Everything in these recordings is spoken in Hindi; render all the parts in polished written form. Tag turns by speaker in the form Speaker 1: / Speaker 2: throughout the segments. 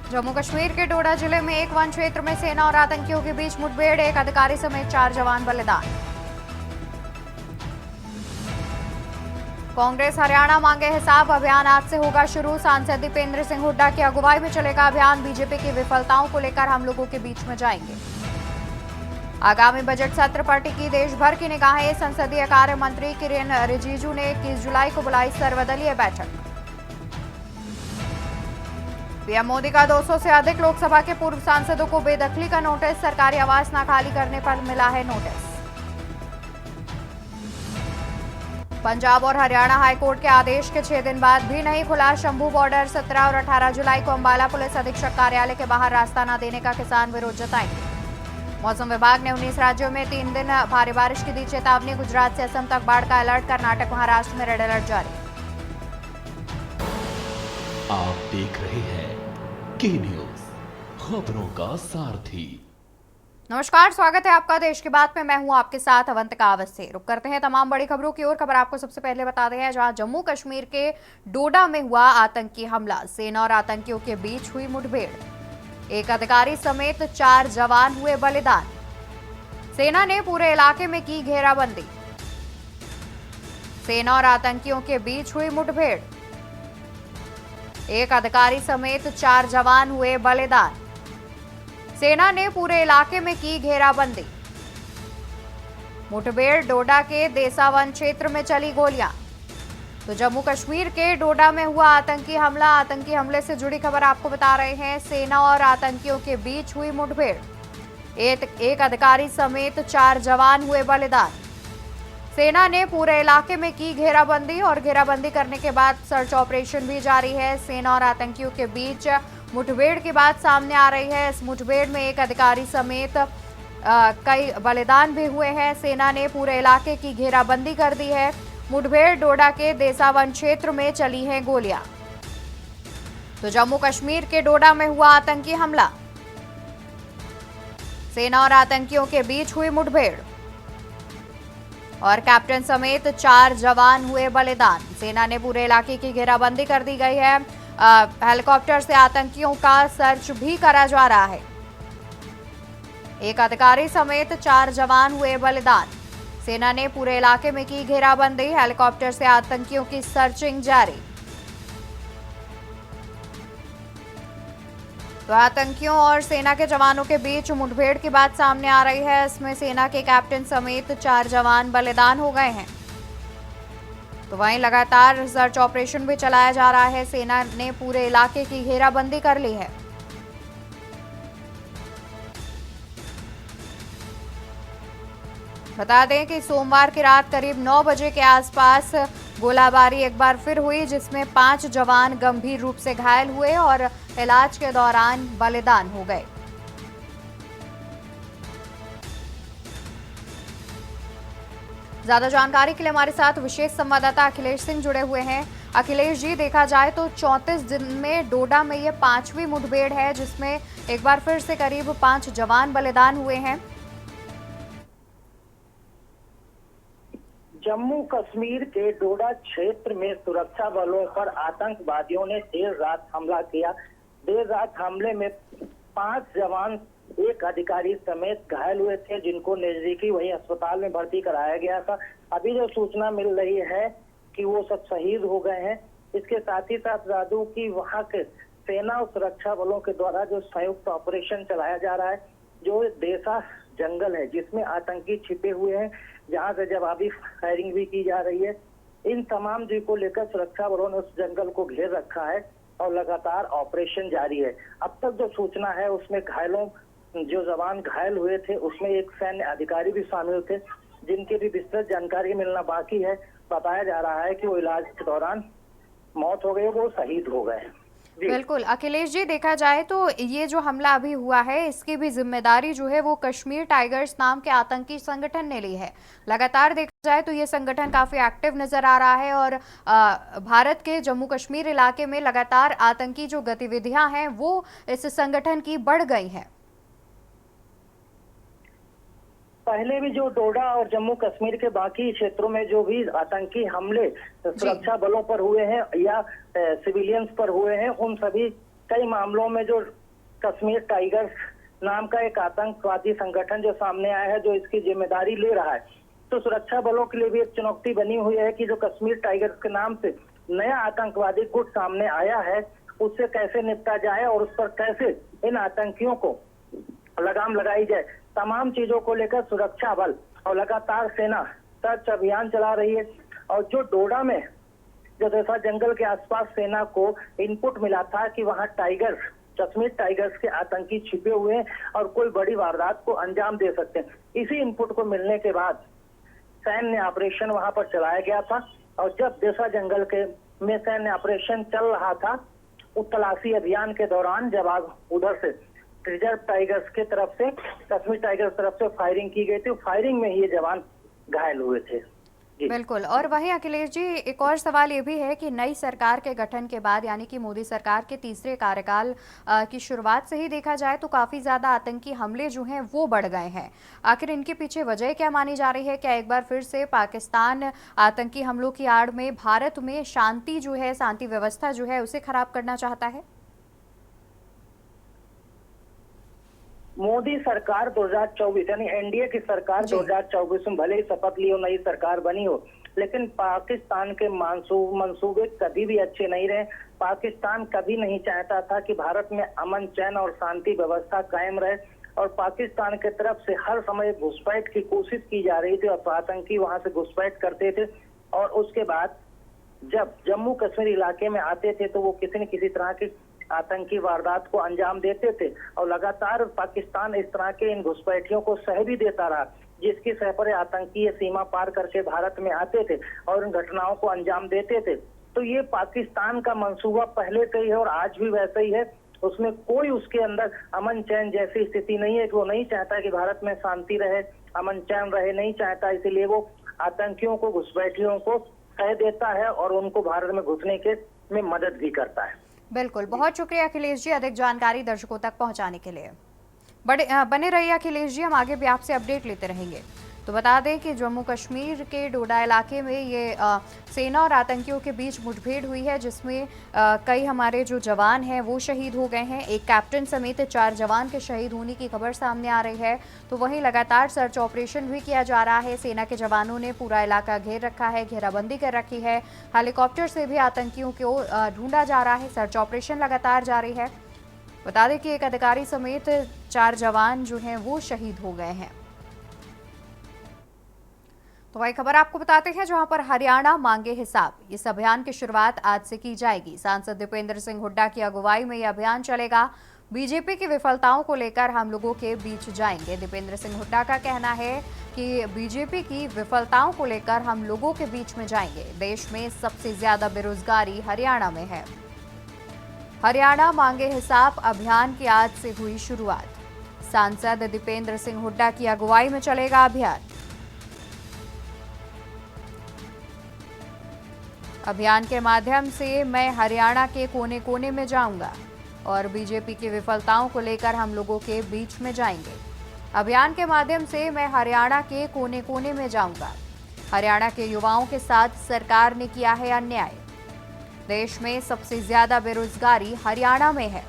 Speaker 1: जम्मू कश्मीर के डोडा जिले में एक वन क्षेत्र में सेना और आतंकियों के बीच मुठभेड़, एक अधिकारी समेत 4 जवान बलिदान। कांग्रेस हरियाणा मांगे हिसाब अभियान आज से होगा शुरू। सांसद दीपेंद्र सिंह हुड्डा की अगुवाई में चलेगा अभियान। बीजेपी की विफलताओं को लेकर हम लोगों के बीच में जाएंगे। आगामी बजट सत्र पर टिकी देश भर की निगाहें। संसदीय कार्य मंत्री किरेन रिजिजू ने 21 जुलाई को बुलाई सर्वदलीय बैठक। पीएम मोदी का 200 से अधिक लोकसभा के पूर्व सांसदों को बेदखली का नोटिस। सरकारी आवास न खाली करने पर मिला है नोटिस। पंजाब और हरियाणा हाईकोर्ट के आदेश के 6 दिन बाद भी नहीं खुला शंभू बॉर्डर। 17 और 18 जुलाई को अंबाला पुलिस अधीक्षक कार्यालय के बाहर रास्ता न देने का किसान विरोध जताएंगे। मौसम विभाग ने 19 राज्यों में 3 दिन भारी बारिश की दी चेतावनी। गुजरात से असम तक बाढ़ का अलर्ट। कर्नाटक महाराष्ट्र में रेड अलर्ट जारी।
Speaker 2: आप देख रहे हैं के न्यूज, खबरों का सारथी।
Speaker 1: नमस्कार, स्वागत है आपका देश की बात में। मैं हूं आपके साथ अवंतिका अवस्थी। रुक करते हैं तमाम बड़ी खबरों की ओर। खबर आपको सबसे पहले बता दें जहां जम्मू कश्मीर के डोडा में हुआ आतंकी हमला। सेना और आतंकियों के बीच हुई मुठभेड़, एक अधिकारी समेत 4 जवान हुए बलिदान। सेना ने पूरे इलाके में की घेराबंदी। सेना और आतंकियों के बीच हुई मुठभेड़, एक अधिकारी समेत 4 जवान हुए बलिदान। सेना ने पूरे इलाके में की घेराबंदी। मुठभेड़ डोडा के देसावन क्षेत्र में चली गोलियां। तो जम्मू कश्मीर के डोडा में हुआ आतंकी हमला। आतंकी हमले से जुड़ी खबर आपको बता रहे हैं। सेना और आतंकियों के बीच हुई मुठभेड़, एक अधिकारी समेत 4 जवान हुए बलिदान। सेना ने पूरे इलाके में की घेराबंदी और घेराबंदी करने के बाद सर्च ऑपरेशन भी जारी है। सेना और आतंकियों के बीच मुठभेड़ की बात सामने आ रही है। इस मुठभेड़ में एक अधिकारी समेत कई बलिदान भी हुए हैं। सेना ने पूरे इलाके की घेराबंदी कर दी है। मुठभेड़ डोडा के देसावन क्षेत्र में चली हैं गोलियां। तो जम्मू कश्मीर के डोडा में हुआ आतंकी हमला। सेना और आतंकियों के बीच हुई मुठभेड़ और कैप्टन समेत 4 जवान हुए बलिदान। सेना ने पूरे इलाके की घेराबंदी कर दी गई है। हेलीकॉप्टर से आतंकियों का सर्च भी करा जा रहा है। एक अधिकारी समेत 4 जवान हुए बलिदान। सेना ने पूरे इलाके में की घेराबंदी। हेलीकॉप्टर से आतंकियों की सर्चिंग जारी। तो आतंकियों और सेना के जवानों के बीच मुठभेड़ की बात सामने आ रही है। इसमें सेना के कैप्टन समेत 4 जवान बलिदान हो गए हैं। तो वहीं लगातार सर्च ऑपरेशन भी चलाया जा रहा है। सेना ने पूरे इलाके की घेराबंदी कर ली है। बता दें कि सोमवार की रात करीब 9 बजे के आसपास गोलाबारी एक बार फिर हुई, जिसमें 5 जवान गंभीर रूप से घायल हुए और इलाज के दौरान बलिदान हो गए। ज्यादा जानकारी के लिए हमारे साथ विशेष संवाददाता अखिलेश सिंह जुड़े हुए हैं। अखिलेश जी, देखा जाए तो 34 दिन में डोडा में ये 5वीं मुठभेड़ है, जिसमें एक बार फिर से करीब 5 जवान बलिदान हुए हैं।
Speaker 3: जम्मू कश्मीर के डोडा क्षेत्र में सुरक्षा बलों पर आतंकवादियों ने देर रात हमला किया। देर रात हमले में 5 जवान, एक अधिकारी समेत घायल हुए थे, जिनको नजदीकी वही अस्पताल में भर्ती कराया गया था। अभी जो सूचना मिल रही है कि वो सब शहीद हो गए हैं। इसके साथ ही साथ राजू की वहां के सेना और सुरक्षा बलों के द्वारा जो संयुक्त ऑपरेशन चलाया जा रहा है, जो देसा जंगल है जिसमें आतंकी छिपे हुए हैं, जहां से जवाबी फायरिंग भी की जा रही है। इन तमाम चीज को लेकर सुरक्षा बलों ने उस जंगल को घेर रखा है और लगातार ऑपरेशन जारी है। अब तक जो सूचना है उसमें घायलों, जो जवान घायल हुए थे उसमें एक सैन्य अधिकारी भी शामिल थे, जिनकी भी विस्तृत जानकारी मिलना बाकी है। बताया जा रहा है कि वो इलाज के दौरान मौत हो गई, वो शहीद हो गए।
Speaker 1: बिल्कुल अखिलेश जी, देखा जाए तो ये जो हमला अभी हुआ है, इसकी भी जिम्मेदारी जो है वो कश्मीर टाइगर्स नाम के आतंकी संगठन ने ली है। लगातार देखा जाए तो ये संगठन काफी एक्टिव नजर आ रहा है और भारत के जम्मू कश्मीर इलाके में लगातार आतंकी जो गतिविधियां हैं वो इस संगठन की बढ़ गई हैं।
Speaker 3: पहले भी जो डोडा और जम्मू कश्मीर के बाकी क्षेत्रों में जो भी आतंकी हमले सुरक्षा बलों पर हुए हैं या सिविलियंस पर हुए हैं, उन सभी कई मामलों में जो कश्मीर टाइगर्स नाम का एक आतंकवादी संगठन जो सामने आया है, जो इसकी जिम्मेदारी ले रहा है, तो सुरक्षा बलों के लिए भी एक चुनौती बनी हुई है कि जो कश्मीर टाइगर्स के नाम से नया आतंकवादी गुट सामने आया है, उससे कैसे निपटा जाए और उस पर कैसे इन आतंकियों को लगाम लगाई जाए। तमाम चीजों को लेकर सुरक्षा बल और लगातार सेना सर्च अभियान चला रही है। और जो डोडा में जो देसा जंगल के आसपास सेना को इनपुट मिला था कि वहां टाइगर्स, कश्मीर टाइगर्स के आतंकी छिपे हुए हैं और कोई बड़ी वारदात को अंजाम दे सकते हैं, इसी इनपुट को मिलने के बाद सैन्य ऑपरेशन वहां पर चलाया गया था। और जब देसा जंगल के में सैन्य ऑपरेशन चल रहा था, उस तलाशी अभियान के दौरान जब आप उधर से रिजर्व टाइगर्स के तरफ से, कश्मीर टाइगर्स तरफ से फायरिंग की गई थी, फायरिंग में ये जवान घायल हुए थे।
Speaker 1: बिल्कुल। और वहीं अखिलेश जी, एक और सवाल ये भी है कि नई सरकार के गठन के बाद, यानी कि मोदी सरकार के तीसरे कार्यकाल की शुरुआत से ही देखा जाए तो काफ़ी ज़्यादा आतंकी हमले जो हैं वो बढ़ गए हैं। आखिर इनके पीछे वजह क्या मानी जा रही है? क्या एक बार फिर से पाकिस्तान आतंकी हमलों की आड़ में भारत में शांति जो है, शांति व्यवस्था जो है, उसे खराब करना चाहता है?
Speaker 3: मोदी सरकार 2024 यानी एनडीए की सरकार 2024 में भले ही शपथ ली हो, नई सरकार बनी हो, लेकिन पाकिस्तान के मंसूबे कभी भी अच्छे नहीं रहे। पाकिस्तान कभी नहीं चाहता था कि भारत में अमन चैन और शांति व्यवस्था कायम रहे, और पाकिस्तान के तरफ से हर समय घुसपैठ की कोशिश की जा रही थी और आतंकी वहां से घुसपैठ करते थे। और उसके बाद जब जम्मू कश्मीर इलाके में आते थे तो वो किसी न किसी तरह की आतंकी वारदात को अंजाम देते थे, और लगातार पाकिस्तान इस तरह के इन घुसपैठियों को सह भी देता रहा, जिसकी सह पर आतंकी ये सीमा पार करके भारत में आते थे और इन घटनाओं को अंजाम देते थे। तो ये पाकिस्तान का मंसूबा पहले से ही है और आज भी वैसा ही है। उसमें कोई उसके अंदर अमन चैन जैसी स्थिति नहीं है कि वो नहीं चाहता कि भारत में शांति रहे, अमन चैन रहे, नहीं चाहता। इसीलिए वो आतंकियों को, घुसपैठियों को सह देता है और उनको भारत में घुसने के में मदद भी करता है।
Speaker 1: बिल्कुल, बहुत शुक्रिया अखिलेश जी अधिक जानकारी दर्शकों तक पहुंचाने के लिए। बने रहिए अखिलेश जी, हम आगे भी आपसे अपडेट लेते रहेंगे। तो बता दें कि जम्मू कश्मीर के डोडा इलाके में ये सेना और आतंकियों के बीच मुठभेड़ हुई है, जिसमें कई हमारे जो जवान हैं वो शहीद हो गए हैं। एक कैप्टन समेत 4 जवान के शहीद होने की खबर सामने आ रही है। तो वहीं लगातार सर्च ऑपरेशन भी किया जा रहा है। सेना के जवानों ने पूरा इलाका घेर रखा है, घेराबंदी कर रखी है। हेलीकॉप्टर से भी आतंकियों को ढूंढा जा रहा है। सर्च ऑपरेशन लगातार जारी है। बता दें कि एक अधिकारी समेत 4 जवान जो हैं वो शहीद हो गए हैं। तो वही खबर आपको बताते हैं, जहां पर हरियाणा मांगे हिसाब। इस अभियान की शुरुआत आज से की जाएगी। सांसद दीपेंद्र सिंह हुड्डा की अगुवाई में यह अभियान चलेगा। बीजेपी की विफलताओं को लेकर हम लोगों के बीच जाएंगे। दीपेंद्र सिंह हुड्डा का कहना है कि बीजेपी की विफलताओं को लेकर हम लोगों के बीच में जाएंगे। देश में सबसे ज्यादा बेरोजगारी हरियाणा में है। हरियाणा मांगे हिसाब अभियान की आज से हुई शुरुआत। सांसद दीपेंद्र सिंह हुड्डा की अगुवाई में चलेगा अभियान। अभियान के माध्यम से मैं हरियाणा के कोने कोने में जाऊंगा और बीजेपी की विफलताओं को लेकर हम लोगों के बीच में जाएंगे। अभियान के माध्यम से मैं हरियाणा के कोने कोने में जाऊंगा। हरियाणा के युवाओं के साथ सरकार ने किया है अन्याय। देश में सबसे ज्यादा बेरोजगारी हरियाणा में है।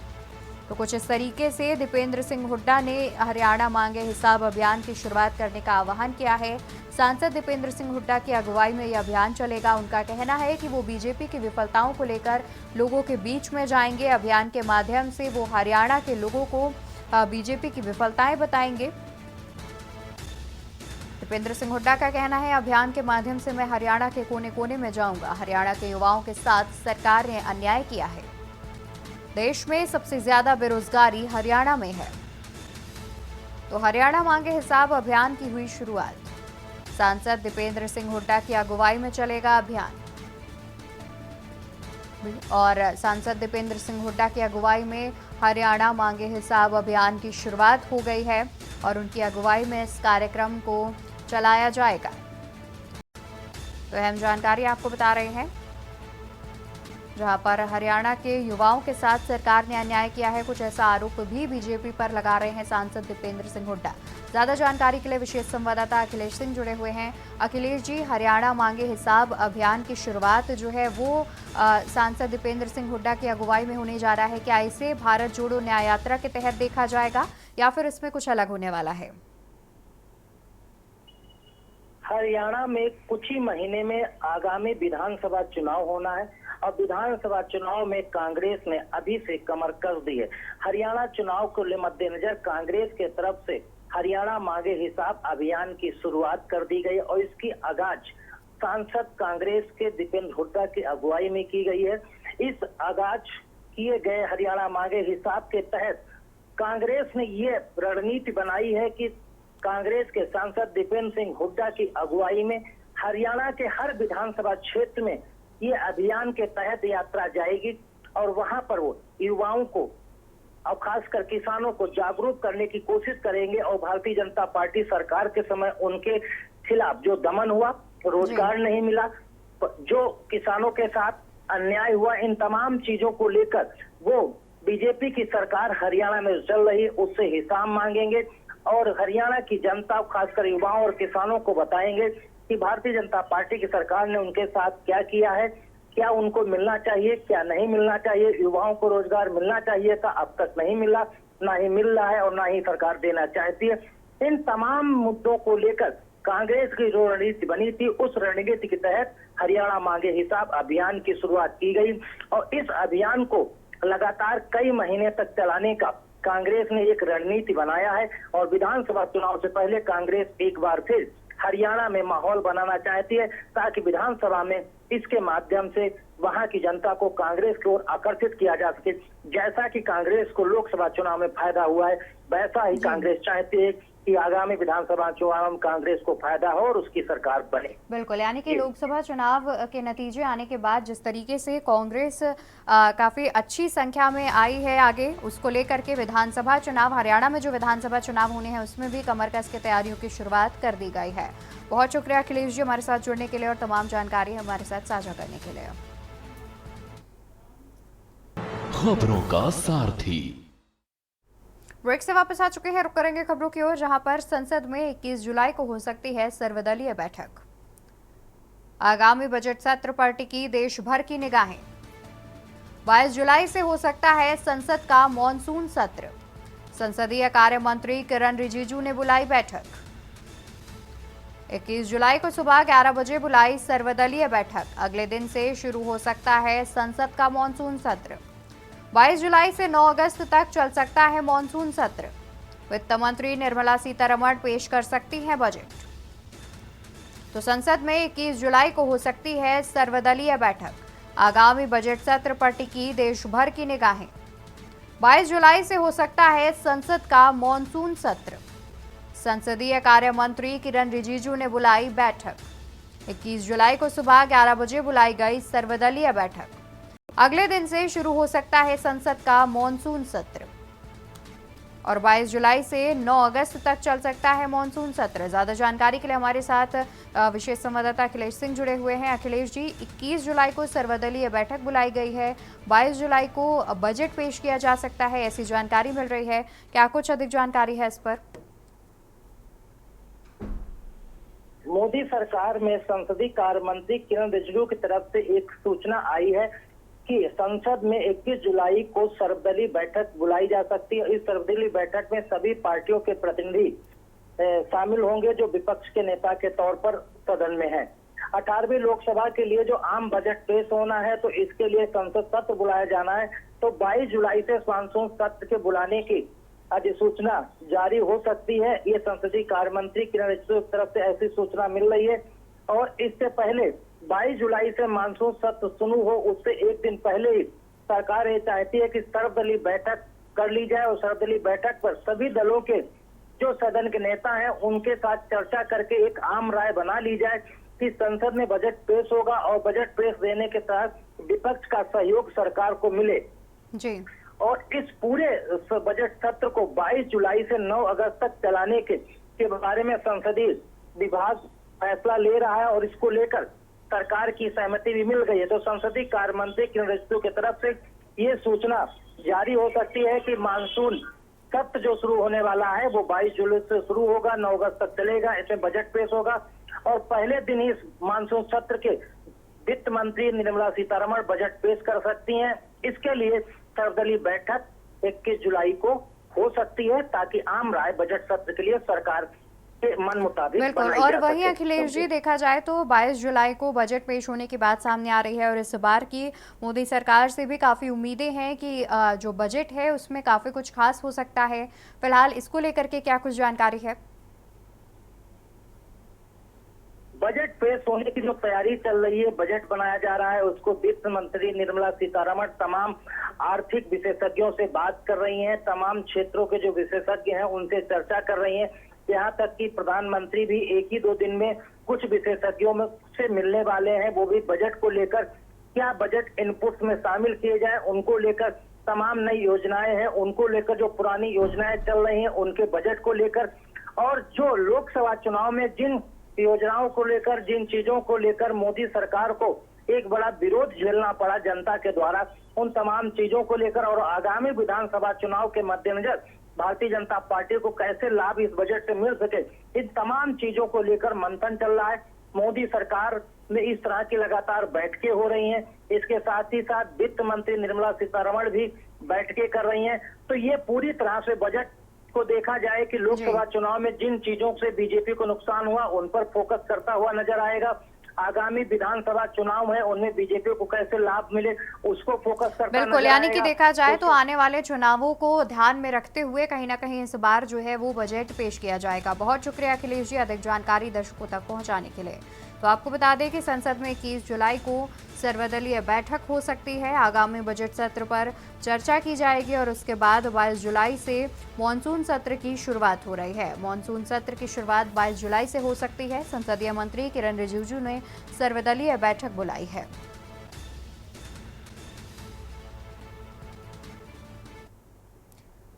Speaker 1: तो कुछ इस तरीके से दीपेंद्र सिंह हुड्डा ने हरियाणा मांगे हिसाब अभियान की शुरुआत करने का आह्वान किया है। सांसद दीपेंद्र सिंह हुड्डा की अगुवाई में यह अभियान चलेगा। उनका कहना है कि वो बीजेपी की विफलताओं को लेकर लोगों के बीच में जाएंगे। अभियान के माध्यम से वो हरियाणा के लोगों को बीजेपी की विफलताएं बताएंगे। दीपेंद्र सिंह हुड्डा का कहना है, अभियान के माध्यम से मैं हरियाणा के कोने कोने में जाऊंगा। हरियाणा के युवाओं के साथ सरकार ने अन्याय किया है। देश में सबसे ज्यादा बेरोजगारी हरियाणा में है। तो हरियाणा मांगे हिसाब अभियान की हुई शुरुआत। सांसद दीपेंद्र सिंह हुड्डा की अगुवाई में चलेगा अभियान। और सांसद दीपेंद्र सिंह हुड्डा की अगुवाई में हरियाणा मांगे हिसाब अभियान की शुरुआत हो गई है और उनकी अगुवाई में इस कार्यक्रम को चलाया जाएगा। तो अहम जानकारी आपको बता रहे हैं। जहां पर हरियाणा के युवाओं के साथ सरकार ने अन्याय किया है। कुछ ऐसा आरोप भी बीजेपी पर लगा रहे हैं सांसद दीपेंद्र सिंह हुड्डा। ज्यादा जानकारी के लिए विशेष संवाददाता अखिलेश सिंह जुड़े हुए हैं। अखिलेश जी, हरियाणा मांगे हिसाब अभियान की शुरुआत जो है वो सांसद दीपेंद्र सिंह हुड्डा की अगुवाई में होने जा रहा है। क्या इसे भारत जोड़ो न्याय यात्रा के तहत देखा जाएगा या फिर इसमें कुछ अलग होने वाला है?
Speaker 3: हरियाणा में कुछ ही महीने में आगामी विधानसभा चुनाव होना है और विधानसभा चुनाव में कांग्रेस ने अभी से कमर कस दी है। हरियाणा चुनाव को मद्देनजर कांग्रेस के तरफ से हरियाणा मांगे हिसाब अभियान की शुरुआत कर दी गई और इसकी आगाज सांसद कांग्रेस के दीपेंद्र हुड्डा की अगुवाई में की गई है। इस आगाज किए गए हरियाणा मांगे हिसाब के तहत कांग्रेस ने ये रणनीति बनाई है कि कांग्रेस के सांसद दीपेंद्र सिंह हुड्डा की अगुवाई में हरियाणा के हर विधानसभा क्षेत्र में ये अभियान के तहत यात्रा जाएगी और वहां पर वो युवाओं को और खासकर किसानों को जागरूक करने की कोशिश करेंगे और भारतीय जनता पार्टी सरकार के समय उनके खिलाफ जो दमन हुआ, रोजगार नहीं मिला, जो किसानों के साथ अन्याय हुआ, इन तमाम चीजों को लेकर वो बीजेपी की सरकार हरियाणा में चल रही उससे हिसाब मांगेंगे और हरियाणा की जनता खासकर युवाओं और किसानों को बताएंगे कि भारतीय जनता पार्टी की सरकार ने उनके साथ क्या किया है, क्या उनको मिलना चाहिए, क्या नहीं मिलना चाहिए। युवाओं को रोजगार मिलना चाहिए था, अब तक नहीं मिला, ना ही मिल रहा है और ना ही सरकार देना चाहती है। इन तमाम मुद्दों को लेकर कांग्रेस की जो रणनीति बनी थी उस रणनीति के तहत हरियाणा मांगे हिसाब अभियान की शुरुआत की गई और इस अभियान को लगातार कई महीने तक चलाने का कांग्रेस ने एक रणनीति बनाया है और विधानसभा चुनाव से पहले कांग्रेस एक बार फिर हरियाणा में माहौल बनाना चाहती है ताकि विधानसभा में इसके माध्यम से वहां की जनता को कांग्रेस की ओर आकर्षित किया जा सके। जैसा कि कांग्रेस को लोकसभा चुनाव में फायदा हुआ है वैसा ही कांग्रेस चाहती है कि आगामी विधानसभा चुनाव में कांग्रेस को फायदा हो और उसकी सरकार बने।
Speaker 1: बिल्कुल, यानी कि लोकसभा चुनाव के नतीजे आने के बाद जिस तरीके से कांग्रेस काफी अच्छी संख्या में आई है आगे, उसको लेकर के विधानसभा चुनाव हरियाणा में जो विधानसभा चुनाव होने हैं उसमें भी कमर कस के तैयारियों की शुरुआत कर दी गई है। बहुत शुक्रिया अखिलेश जी हमारे साथ जुड़ने के लिए और तमाम जानकारी हमारे साथ साझा करने के लिए।
Speaker 2: खबरों का सारथी।
Speaker 1: ब्रेक से वापस आ चुके हैं, रुक करेंगे खबरों की ओर जहां पर संसद में 21 जुलाई को हो सकती है सर्वदलीय बैठक। आगामी बजट सत्र पर टिकी देश भर की निगाहें। 22 जुलाई से हो सकता है संसद का मॉनसून सत्र। संसदीय कार्य मंत्री किरण रिजिजू ने बुलाई बैठक। 21 जुलाई को सुबह 11 बजे बुलाई सर्वदलीय बैठक। अगले दिन से शुरू हो सकता है संसद का मॉनसून सत्र। 22 जुलाई से 9 अगस्त तक चल सकता है मॉनसून सत्र। वित्त मंत्री निर्मला सीतारमण पेश कर सकती हैं बजट। तो संसद में 21 जुलाई को हो सकती है सर्वदलीय बैठक। आगामी बजट सत्र पर टिकी देश भर की निगाहें। 22 जुलाई से हो सकता है संसद का मॉनसून सत्र। संसदीय कार्य मंत्री किरण रिजिजू ने बुलाई बैठक। 21 जुलाई को सुबह 11 बजे बुलाई गई सर्वदलीय बैठक। अगले दिन से शुरू हो सकता है संसद का मॉनसून सत्र और 22 जुलाई से 9 अगस्त तक चल सकता है मॉनसून सत्र। ज्यादा जानकारी के लिए हमारे साथ विशेष संवाददाता अखिलेश सिंह जुड़े हुए हैं। अखिलेश जी, 21 जुलाई को सर्वदलीय बैठक बुलाई गई है, 22 जुलाई को बजट पेश किया जा सकता है, ऐसी जानकारी मिल रही है। क्या कुछ अधिक जानकारी है इस पर?
Speaker 3: मोदी सरकार में संसदीय कार्य मंत्री किरण रिजिजू की तरफ से एक सूचना आई है कि संसद में 21 जुलाई को सर्वदलीय बैठक बुलाई जा सकती है। इस सर्वदलीय बैठक में सभी पार्टियों के प्रतिनिधि शामिल होंगे जो विपक्ष के नेता के तौर पर सदन में हैं। 18वीं लोकसभा के लिए जो आम बजट पेश होना है तो इसके लिए संसद सत्र बुलाया जाना है। तो 22 जुलाई से मानसून सत्र के बुलाने की अधिसूचना जारी हो सकती है। ये संसदीय कार्य मंत्री किरण रिजिजू की तरफ से ऐसी सूचना मिल रही है और इससे पहले 22 जुलाई से मानसून सत्र शुरू हो उससे एक दिन पहले ही सरकार ये चाहती है कि सर्वदलीय बैठक कर ली जाए और सर्वदलीय बैठक पर सभी दलों के जो सदन के नेता हैं उनके साथ चर्चा करके एक आम राय बना ली जाए कि संसद में बजट पेश होगा और बजट पेश देने के तहत विपक्ष का सहयोग सरकार को मिले
Speaker 1: जी।
Speaker 3: और इस पूरे बजट सत्र को 22 जुलाई से 9 अगस्त तक चलाने के बारे में संसदीय विभाग फैसला ले रहा है और इसको लेकर सरकार की सहमति भी मिल गई है। तो संसदीय कार्य मंत्री किरण रिजिजू की तरफ से ये सूचना जारी हो सकती है कि मानसून सत्र जो शुरू होने वाला है वो 22 जुलाई से शुरू होगा, 9 अगस्त तक चलेगा। इसमें बजट पेश होगा और पहले दिन ही इस मानसून सत्र के वित्त मंत्री निर्मला सीतारमण बजट पेश कर सकती हैं। इसके लिए सर्वदलीय बैठक 21 जुलाई को हो सकती है ताकि आम राय बजट सत्र के लिए सरकार के मन मुताबिक
Speaker 1: बिल्कुल।
Speaker 3: बनाई
Speaker 1: और
Speaker 3: जा
Speaker 1: वहीं
Speaker 3: सके।
Speaker 1: अखिलेश जी, देखा जाए तो 22 जुलाई को बजट पेश होने की बात सामने आ रही है और इस बार की मोदी सरकार से भी काफी उम्मीदें हैं कि जो बजट है उसमें काफी कुछ खास हो सकता है। फिलहाल इसको लेकर के क्या कुछ जानकारी है?
Speaker 3: बजट पेश होने की जो तैयारी चल रही है, बजट बनाया जा रहा है, उसको वित्त मंत्री निर्मला सीतारमण तमाम आर्थिक विशेषज्ञों से बात कर रही हैं, तमाम क्षेत्रों के जो विशेषज्ञ हैं उनसे चर्चा कर रही हैं। यहाँ तक कि प्रधानमंत्री भी 1 ही 2 दिन में कुछ विशेषज्ञों में से मिलने वाले हैं। वो भी बजट को लेकर क्या बजट इनपुट्स में शामिल किए जाए, उनको लेकर तमाम नई योजनाएं हैं, उनको लेकर जो पुरानी योजनाएं चल रही हैं उनके बजट को लेकर, और जो लोकसभा चुनाव में जिन योजनाओं को लेकर, जिन चीजों को लेकर मोदी सरकार को एक बड़ा विरोध झेलना पड़ा जनता के द्वारा, उन तमाम चीजों को लेकर और आगामी विधानसभा चुनाव के मद्देनजर भारतीय जनता पार्टी को कैसे लाभ इस बजट से मिल सके, इन तमाम चीजों को लेकर मंथन चल रहा है। मोदी सरकार में इस तरह की लगातार बैठकें हो रही हैं। इसके साथ ही साथ वित्त मंत्री निर्मला सीतारमण भी बैठकें कर रही हैं। तो ये पूरी तरह से बजट को देखा जाए कि लोकसभा चुनाव में जिन चीजों से बीजेपी को नुकसान हुआ उन पर फोकस करता हुआ नजर आएगा। आगामी विधानसभा चुनाव है उनमें बीजेपी को कैसे लाभ मिले उसको फोकस करता
Speaker 1: बिल्कुल।
Speaker 3: नजर
Speaker 1: यानी कि
Speaker 3: आएगा।
Speaker 1: देखा जाए तो आने वाले चुनावों को ध्यान में रखते हुए कहीं ना कहीं इस बार जो है वो बजट पेश किया जाएगा। बहुत शुक्रिया अखिलेश जी अधिक जानकारी दर्शकों तक पहुंचाने के लिए। तो आपको बता दें कि संसद में 21 जुलाई को सर्वदलीय बैठक हो सकती है। आगामी बजट सत्र पर चर्चा की जाएगी और उसके बाद 22 जुलाई से मॉनसून सत्र की शुरुआत हो रही है। मॉनसून सत्र की शुरुआत 22 जुलाई से हो सकती है। संसदीय मंत्री किरण रिजिजू ने सर्वदलीय बैठक बुलाई है।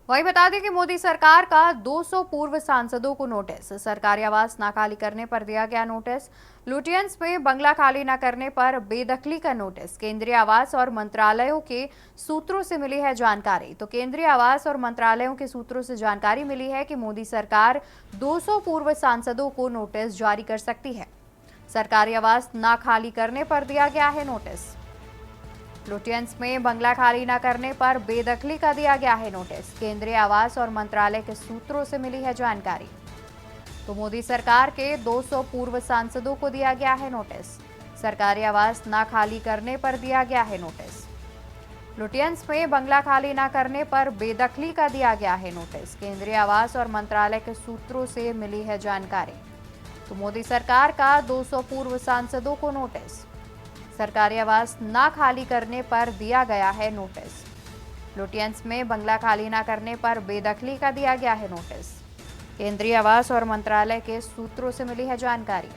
Speaker 1: वहीं बता दें कि मोदी सरकार का 200 पूर्व सांसदों को नोटिस। सरकारी आवास न खाली करने पर दिया गया नोटिस। लुटियंस में बंगला खाली न करने पर बेदखली का नोटिस। केंद्रीय आवास और मंत्रालयों के सूत्रों से मिली है जानकारी। तो केंद्रीय आवास और मंत्रालयों के सूत्रों से जानकारी मिली है कि मोदी सरकार 200 पूर्व सांसदों को नोटिस जारी कर सकती है। सरकारी आवास न खाली करने पर दिया गया है नोटिस। लुटियंस में बंगला खाली न करने पर बेदखली का दिया गया है नोटिस। केंद्रीय आवास और मंत्रालय के सूत्रों से मिली है जानकारी। तो मोदी सरकार के 200 पूर्व सांसदों को दिया गया है नोटिस। सरकारी आवास न खाली करने पर दिया गया है नोटिस। लुटियंस में बंगला खाली न करने पर बेदखली का दिया गया है नोटिस। केंद्रीय आवास और मंत्रालय के सूत्रों से मिली है जानकारी। तो मोदी सरकार का 200 पूर्व सांसदों को नोटिस। सरकारी आवास न खाली करने पर दिया गया है नोटिस। लुटियंस में बंगला खाली न करने पर बेदखली का दिया गया है नोटिस। केंद्रीय आवास और मंत्रालय के सूत्रों से मिली है जानकारी।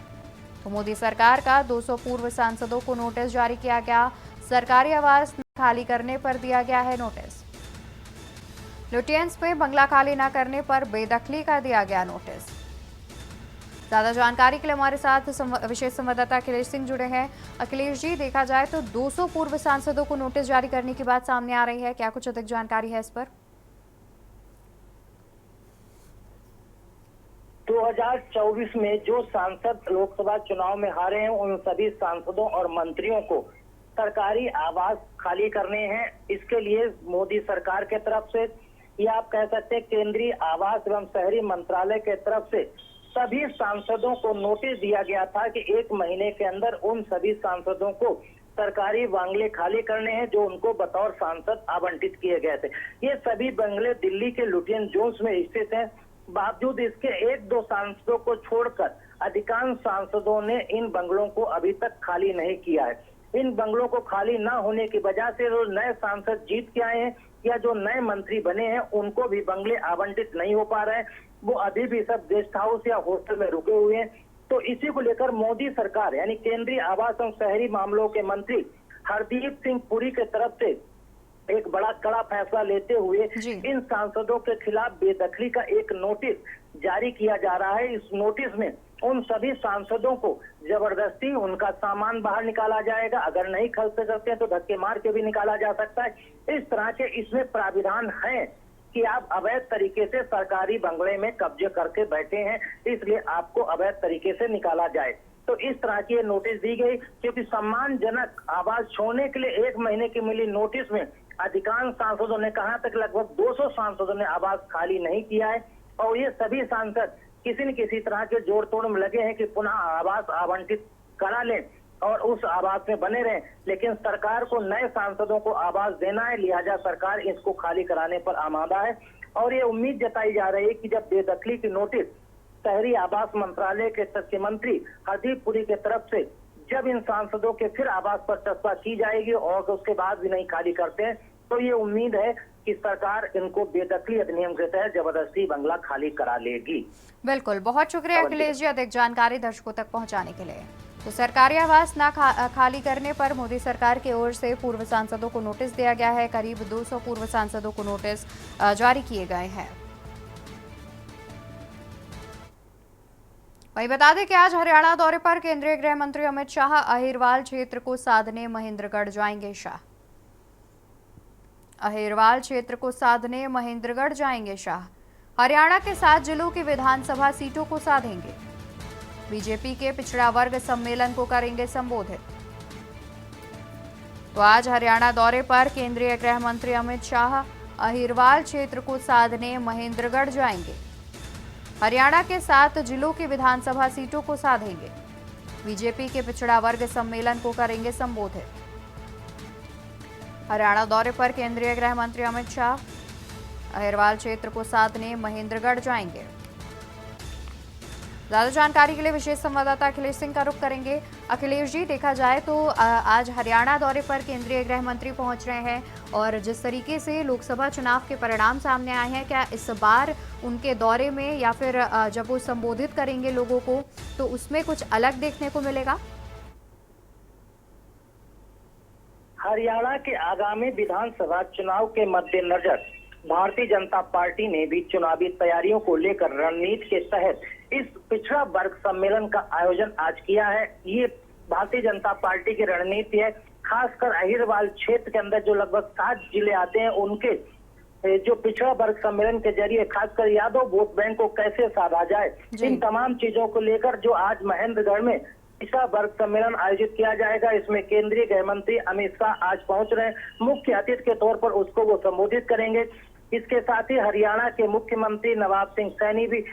Speaker 1: तो मोदी सरकार का 200 पूर्व सांसदों को नोटिस जारी किया गया। सरकारी आवास न खाली करने पर दिया गया है नोटिस। लुटियंस में बंगला खाली न करने पर बेदखली का दिया गया नोटिस। ज्यादा जानकारी के लिए हमारे साथ विशेष संवाददाता अखिलेश सिंह जुड़े हैं। अखिलेश जी, देखा जाए तो 200 पूर्व सांसदों को नोटिस जारी करने की बात सामने आ रही है, क्या कुछ अधिक जानकारी है इस पर?
Speaker 3: 2024 में जो सांसद लोकसभा चुनाव में हारे हैं उन सभी सांसदों और मंत्रियों को सरकारी आवास खाली करने हैं। इसके लिए मोदी सरकार के तरफ से या आप कह सकते हैं केंद्रीय आवास एवं शहरी मंत्रालय के तरफ से सभी सांसदों को नोटिस दिया गया था कि 1 महीने के अंदर उन सभी सांसदों को सरकारी बंगले खाली करने हैं जो उनको बतौर सांसद आवंटित किए गए थे। ये सभी बंगले दिल्ली के लुटियन जोन्स में स्थित हैं। बावजूद इसके 1-2 सांसदों को छोड़कर अधिकांश सांसदों ने इन बंगलों को अभी तक खाली नहीं किया है। इन बंगलों को खाली न होने की वजह से जो नए सांसद जीत के आए हैं या जो नए मंत्री बने हैं उनको भी बंगले आवंटित नहीं हो पा रहे हैं। वो अभी भी सब गेस्ट हाउस या हॉस्टल में रुके हुए हैं। तो इसी को लेकर मोदी सरकार यानी केंद्रीय आवास एवं शहरी मामलों के मंत्री हरदीप सिंह पुरी के तरफ से एक बड़ा कड़ा फैसला लेते हुए इन सांसदों के खिलाफ बेदखली का एक नोटिस जारी किया जा रहा है। इस नोटिस में उन सभी सांसदों को जबरदस्ती उनका सामान बाहर निकाला जाएगा। अगर नहीं खर्च सकते हैं तो धक्के मार के भी निकाला जा सकता है। इस तरह के इसमें प्राविधान है कि आप अवैध तरीके से सरकारी बंगले में कब्जे करके बैठे हैं, इसलिए आपको अवैध तरीके से निकाला जाए। तो इस तरह की नोटिस दी गई, क्योंकि सम्मानजनक आवास छोड़ने के लिए 1 महीने की मिली नोटिस में अधिकांश सांसदों ने, कहा तक लगभग 200 सांसदों ने आवास खाली नहीं किया है। और ये सभी सांसद किसी न किसी तरह के जोड़ तोड़ में लगे हैं कि पुनः आवास आवंटित करा लें और उस आवास में बने रहें। लेकिन सरकार को नए सांसदों को आवास देना है, लिहाजा सरकार इसको खाली कराने पर आमादा है। और ये उम्मीद जताई जा रही है कि जब बेदखली की नोटिस शहरी आवास मंत्रालय के सचिव मंत्री हरदीप पुरी की तरफ से जब इन सांसदों के फिर आवास पर चर्चा की जाएगी और उसके बाद भी नहीं खाली करते हैं, तो ये उम्मीद है कि सरकार इनको बेदखली अधिनियम के तहत जबरदस्ती बंगला खाली करा लेगी।
Speaker 1: बिल्कुल, बहुत शुक्रिया अखिलेश जी अधिक जानकारी दर्शकों तक पहुंचाने के लिए। तो सरकारी आवास ना खाली करने पर मोदी सरकार की ओर से पूर्व सांसदों को नोटिस दिया गया है। करीब 200 पूर्व सांसदों को नोटिस जारी किए गए हैं। वहीं बता दें कि आज हरियाणा दौरे पर केंद्रीय गृह मंत्री अमित शाह अहिरवाल क्षेत्र को साधने महेंद्रगढ़ जाएंगे। शाह अहिरवाल क्षेत्र को साधने महेंद्रगढ़ जाएंगे। शाह हरियाणा के 7 जिलों की विधानसभा सीटों को साधेंगे। बीजेपी के पिछड़ा वर्ग सम्मेलन को करेंगे संबोधित। तो आज हरियाणा दौरे पर केंद्रीय गृह मंत्री अमित शाह अहिरवाल क्षेत्र को साधने महेंद्रगढ़ जाएंगे। हरियाणा के 7 जिलों की विधानसभा सीटों को साधेंगे। बीजेपी के पिछड़ा वर्ग सम्मेलन को करेंगे संबोधित। हरियाणा दौरे पर केंद्रीय गृह मंत्री अमित शाह अहिरवाल क्षेत्र को साधने महेंद्रगढ़ जाएंगे। ज्यादा जानकारी के लिए विशेष संवाददाता अखिलेश सिंह का रुख करेंगे। अखिलेश जी, देखा जाए तो आज हरियाणा दौरे पर केंद्रीय गृह मंत्री पहुंच रहे हैं और जिस तरीके से लोकसभा चुनाव के परिणाम सामने आए हैं, क्या इस बार उनके दौरे में या फिर जब वो संबोधित करेंगे लोगों को तो उसमें कुछ अलग देखने को मिलेगा?
Speaker 3: हरियाणा के आगामी विधानसभा चुनाव के मद्देनजर भारतीय जनता पार्टी ने भी चुनावी तैयारियों को लेकर रणनीति के तहत इस पिछड़ा वर्ग सम्मेलन का आयोजन आज किया है। ये भारतीय जनता पार्टी की रणनीति है। खासकर अहिरवाल क्षेत्र के अंदर जो लगभग 7 जिले आते हैं, उनके जो पिछड़ा वर्ग सम्मेलन के जरिए खासकर यादव वोट बैंक को कैसे साधा जाए, इन तमाम चीजों को लेकर जो आज महेंद्रगढ़ में पिछड़ा वर्ग सम्मेलन आयोजित किया जाएगा। इसमें केंद्रीय गृह मंत्री अमित शाह आज पहुंच रहे हैं। मुख्य अतिथि के तौर पर उसको वो संबोधित करेंगे। इसके साथ ही हरियाणा के मुख्यमंत्री नवाब सिंह सैनी भी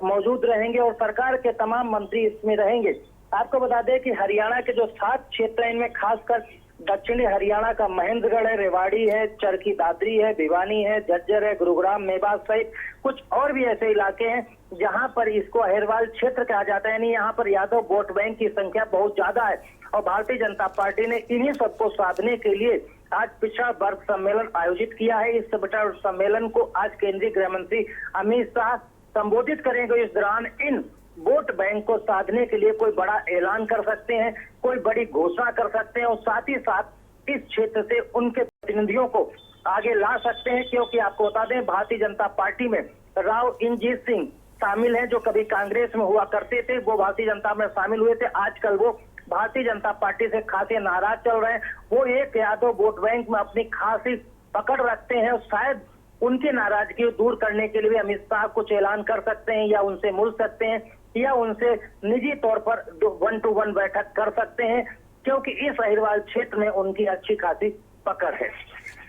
Speaker 3: मौजूद रहेंगे और सरकार के तमाम मंत्री इसमें रहेंगे। आपको बता दें कि हरियाणा के जो 7 क्षेत्र हैं, इनमें खासकर दक्षिणी हरियाणा का महेंद्रगढ़ है, रेवाड़ी है, चरखी दादरी है, भिवानी है, झज्जर है, गुरुग्राम, मेवात सहित कुछ और भी ऐसे इलाके हैं जहां पर इसको अहिरवाल क्षेत्र कहा जाता है। यानी यहाँ पर यादव वोट बैंक की संख्या बहुत ज्यादा है और भारतीय जनता पार्टी ने इन्हीं सबको साधने के लिए आज पिछड़ा वर्ग सम्मेलन आयोजित किया है। इस पिछड़ा सम्मेलन को आज केंद्रीय गृह मंत्री अमित शाह संबोधित करेंगे। इस दौरान इन वोट बैंक को साधने के लिए कोई बड़ा ऐलान कर सकते हैं, कोई बड़ी घोषणा कर सकते हैं और साथ ही साथ इस क्षेत्र से उनके प्रतिनिधियों को आगे ला सकते हैं। क्योंकि आपको बता दें, भारतीय जनता पार्टी में राव इंजीत सिंह शामिल हैं, जो कभी कांग्रेस में हुआ करते थे, वो भारतीय जनता में शामिल हुए थे। आजकल वो भारतीय जनता पार्टी से खासे नाराज चल रहे हैं। वो एक यादव वोट बैंक में अपनी खासी पकड़ रखते हैं और शायद उनकी नाराजगी दूर करने के लिए अमित शाह कुछ ऐलान कर सकते हैं या उनसे मिल सकते हैं या उनसे निजी तौर पर 1-to-1 बैठक कर सकते हैं, क्योंकि इस अहिरवाल क्षेत्र में उनकी अच्छी खासी पकड़ है।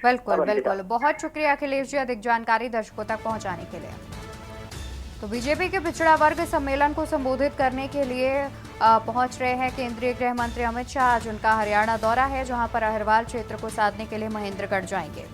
Speaker 1: बिल्कुल बिल्कुल, बहुत शुक्रिया अखिलेश जी अधिक जानकारी दर्शकों तक पहुंचाने के लिए। तो बीजेपी के पिछड़ा वर्ग सम्मेलन को संबोधित करने के लिए पहुंच रहे हैं केंद्रीय गृह मंत्री अमित शाह। आज उनका हरियाणा दौरा है, जहां पर अहिरवाल क्षेत्र को साधने के लिए महेंद्रगढ़ जाएंगे।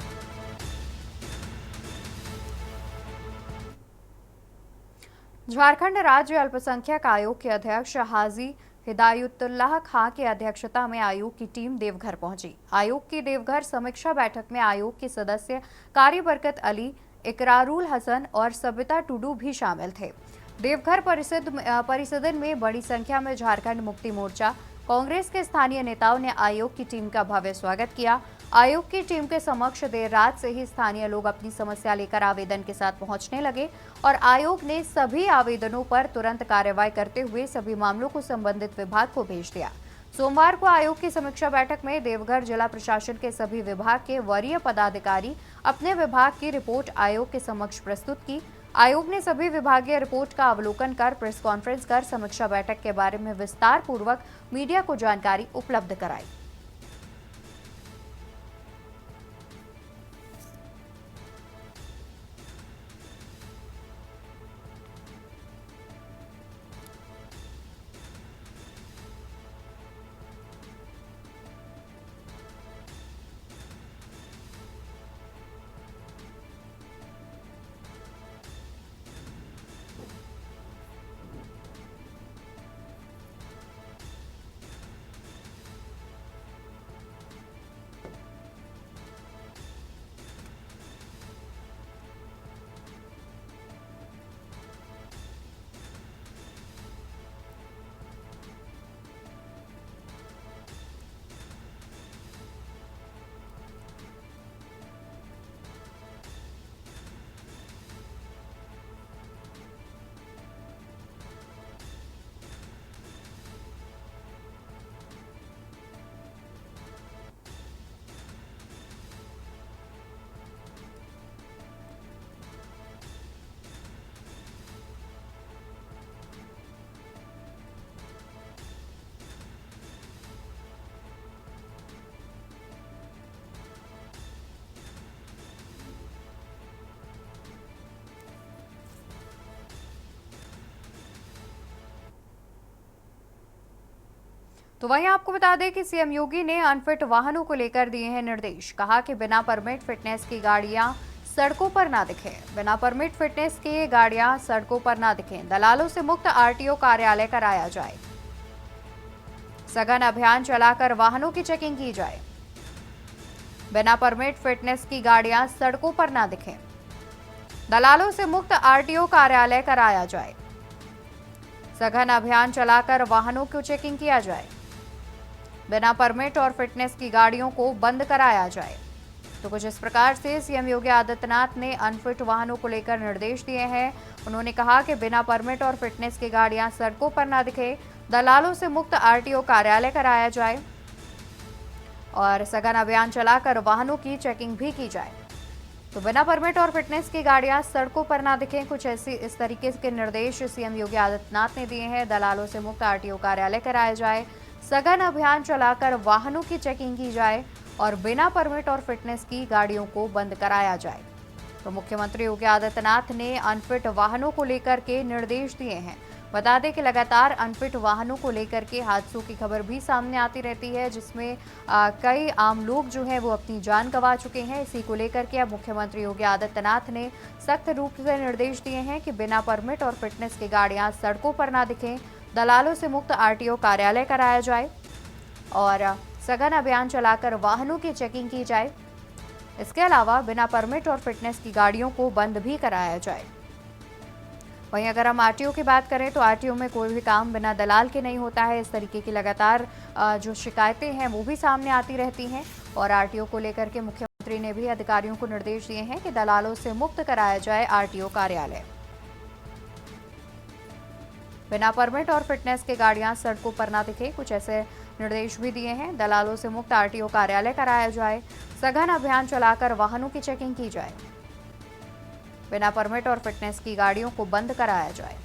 Speaker 1: झारखंड राज्य अल्पसंख्यक आयोग के अध्यक्ष हाजी हिदायतुल्लाह खां की अध्यक्षता में आयोग की टीम देवघर पहुंची। आयोग की देवघर समीक्षा बैठक में आयोग के सदस्य कारी बरकत अली, इकरारुल हसन और सबिता टुडू भी शामिल थे। देवघर परिसदन में बड़ी संख्या में झारखंड मुक्ति मोर्चा, कांग्रेस के स्थानीय नेताओं ने आयोग की टीम का भव्य स्वागत किया। आयोग की टीम के समक्ष देर रात से ही स्थानीय लोग अपनी समस्या लेकर आवेदन के साथ पहुंचने लगे और आयोग ने सभी आवेदनों पर तुरंत कार्रवाई करते हुए सभी मामलों को संबंधित विभाग को भेज दिया। सोमवार को आयोग की समीक्षा बैठक में देवघर जिला प्रशासन के सभी विभाग के वरीय पदाधिकारी अपने विभाग की रिपोर्ट आयोग के समक्ष प्रस्तुत की। आयोग ने सभी विभागीय रिपोर्ट का अवलोकन कर प्रेस कॉन्फ्रेंस कर समीक्षा बैठक के बारे में विस्तार पूर्वक मीडिया को जानकारी उपलब्ध कराई। तो वहीं आपको बता दें कि सीएम योगी ने अनफिट वाहनों को लेकर दिए हैं निर्देश। कहा कि बिना परमिट फिटनेस की गाड़ियां सड़कों पर ना दिखें। बिना परमिट फिटनेस की गाड़ियां सड़कों पर ना दिखें। दलालों से मुक्त आरटीओ कार्यालय कराया जाए। सघन अभियान चलाकर वाहनों की चेकिंग की जाए। बिना परमिट फिटनेस की गाड़ियां सड़कों पर ना दिखें। दलालों से मुक्त आरटीओ कार्यालय कराया जाए। सघन अभियान चलाकर वाहनों की चेकिंग किया जाए। बिना परमिट और फिटनेस की गाड़ियों को बंद कराया जाए। तो कुछ इस प्रकार से सीएम योगी आदित्यनाथ ने अनफिट वाहनों को लेकर निर्देश दिए हैं। उन्होंने कहा कि बिना परमिट और फिटनेस की गाड़ियां सड़कों पर ना दिखे। दलालों से मुक्त आरटीओ कार्यालय कराया जाए और सघन अभियान चलाकर वाहनों की चेकिंग भी की जाए। तो बिना परमिट और फिटनेस की गाड़ियां सड़कों पर ना दिखें, कुछ इस तरीके के निर्देश सीएम योगी आदित्यनाथ ने दिए हैं। दलालों से मुक्त आरटीओ कार्यालय कराया जाए। सघन अभियान चलाकर वाहनों की चेकिंग की जाए और बिना परमिट और फिटनेस की गाड़ियों को बंद कराया जाए। तो मुख्यमंत्री योगी आदित्यनाथ ने अनफिट वाहनों को लेकर के निर्देश दिए हैं। बता दें कि लगातार अनफिट वाहनों को लेकर के हादसों की खबर भी सामने आती रहती है, जिसमें कई आम लोग जो हैं वो अपनी जान गंवा चुके हैं। इसी को लेकर के अब मुख्यमंत्री योगी आदित्यनाथ ने सख्त रूप से निर्देश दिए हैं कि बिना परमिट और फिटनेस की गाड़ियां सड़कों पर ना दिखें। दलालों से मुक्त आरटीओ कार्यालय कराया जाए और सघन अभियान चलाकर वाहनों की चेकिंग की जाए। इसके अलावा बिना परमिट और फिटनेस की गाड़ियों को बंद भी कराया जाए। वहीं अगर हम आरटीओ की बात करें तो आरटीओ में कोई भी काम बिना दलाल के नहीं होता है। इस तरीके की लगातार जो शिकायतें हैं वो भी सामने आती रहती हैं और आरटीओ को लेकर के मुख्यमंत्री ने भी अधिकारियों को निर्देश दिए हैं कि दलालों से मुक्त कराया जाए आरटीओ कार्यालय। बिना परमिट और फिटनेस के गाड़ियां सड़कों पर ना दिखे, कुछ ऐसे निर्देश भी दिए हैं। दलालों से मुक्त आरटीओ कार्यालय कराया जाए। सघन अभियान चलाकर वाहनों की चेकिंग की जाए। बिना परमिट और फिटनेस की गाड़ियों को बंद कराया जाए।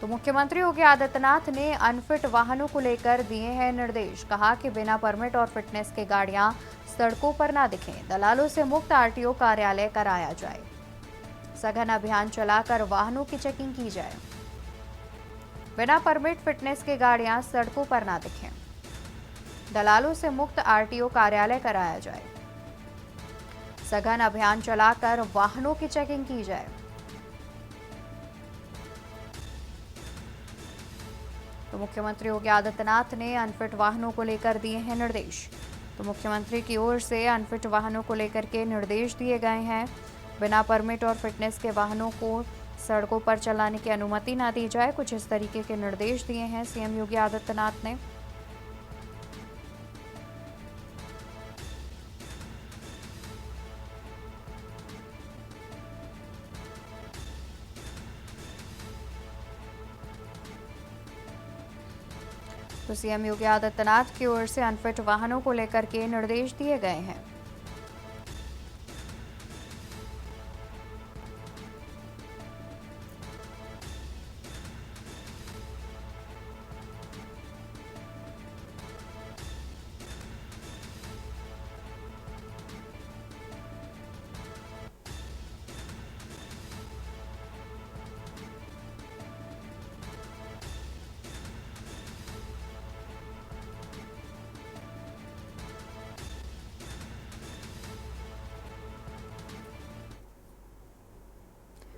Speaker 1: तो मुख्यमंत्री योगी आदित्यनाथ ने अनफिट वाहनों को लेकर दिए हैं निर्देश। कहा कि बिना परमिट और फिटनेस के गाड़ियां सड़कों पर ना दिखें। दलालों से मुक्त आरटीओ कार्यालय कराया जाए। सघन अभियान चलाकर वाहनों की चेकिंग की जाए। बिना परमिट फिटनेस की गाड़ियां सड़कों पर ना दिखें। दलालों से मुक्त आरटीओ कार्यालय कराया जाए। सघन अभियान चलाकर वाहनों की चेकिंग की जाए। तो मुख्यमंत्री योगी आदित्यनाथ ने अनफिट वाहनों को लेकर दिए हैं निर्देश। तो मुख्यमंत्री की ओर से अनफिट वाहनों को लेकर के निर्देश दिए गए हैं। बिना परमिट और फिटनेस के वाहनों को सड़कों पर चलाने की अनुमति ना दी जाए, कुछ इस तरीके के निर्देश दिए हैं सीएम योगी आदित्यनाथ ने। तो सीएम योगी आदित्यनाथ की ओर से अनफिट वाहनों को लेकर के निर्देश दिए गए हैं।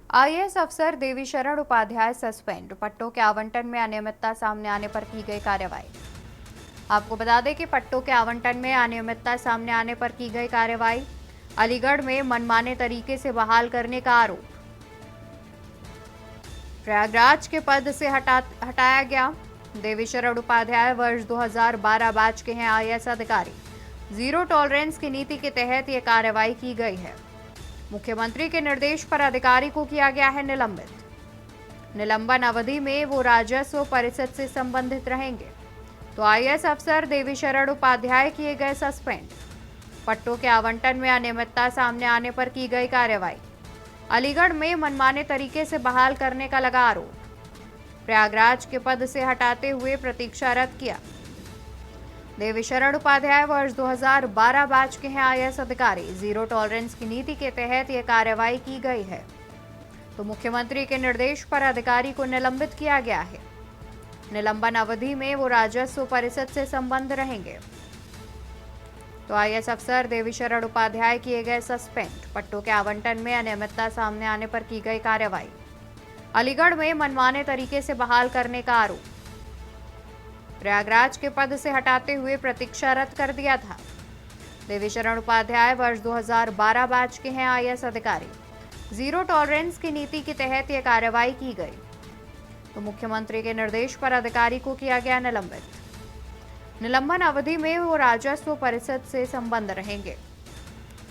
Speaker 1: आईएएस अफसर देवीशरण उपाध्याय सस्पेंड, पट्टों के आवंटन में अनियमितता सामने आने पर की गई कार्रवाई। आपको बता दें कि पट्टों के आवंटन में अनियमितता सामने आने पर की गई कार्रवाई। अलीगढ़ में मनमाने तरीके से बहाल करने का आरोप। प्रयागराज के पद से हटाया गया। देवीशरण उपाध्याय वर्ष 2012 बैच के हैं आईएएस अधिकारी। जीरो टॉलरेंस की नीति के तहत यह कार्रवाई की गई है। मुख्यमंत्री के निर्देश पर अधिकारी को किया गया है निलंबित। निलंबन अवधि में वो राजस्व परिषद से संबंधित रहेंगे। तो आईएएस अफसर देवीशरण उपाध्याय किए गए सस्पेंड। पट्टों के आवंटन में अनियमितता सामने आने पर की गई कार्रवाई। अलीगढ़ में मनमाने तरीके से बहाल करने का लगा आरोप। प्रयागराज के पद से हटाते हुए प्रतीक्षा रद्द किया। देवीशरण उपाध्याय वर्ष 2012 बैच के हैं आईएएस अधिकारी। जीरो टॉलरेंस की नीति के तहत यह कार्रवाई की गई है। तो मुख्यमंत्री के निर्देश पर अधिकारी को निलंबित किया गया है। निलंबन अवधि में वो राजस्व परिषद से संबंध रहेंगे। तो आईएएस अफसर देवीशरण उपाध्याय किए गए सस्पेंड। पट्टों के आवंटन में अनियमितता सामने आने पर की गई कार्रवाई। अलीगढ़ में मनमाने तरीके से बहाल करने का आरोप। प्रयागराज के पद से हटाते हुए प्रतीक्षा रद्द कर दिया था। देवीशरण उपाध्याय वर्ष 2012 बैच के हैं आईएएस अधिकारी। जीरो टॉलरेंस की नीति के तहत यह कार्रवाई की गई। तो मुख्यमंत्री के निर्देश पर अधिकारी को किया गया निलंबित। निलंबन अवधि में वो राजस्व परिषद से संबंध रहेंगे।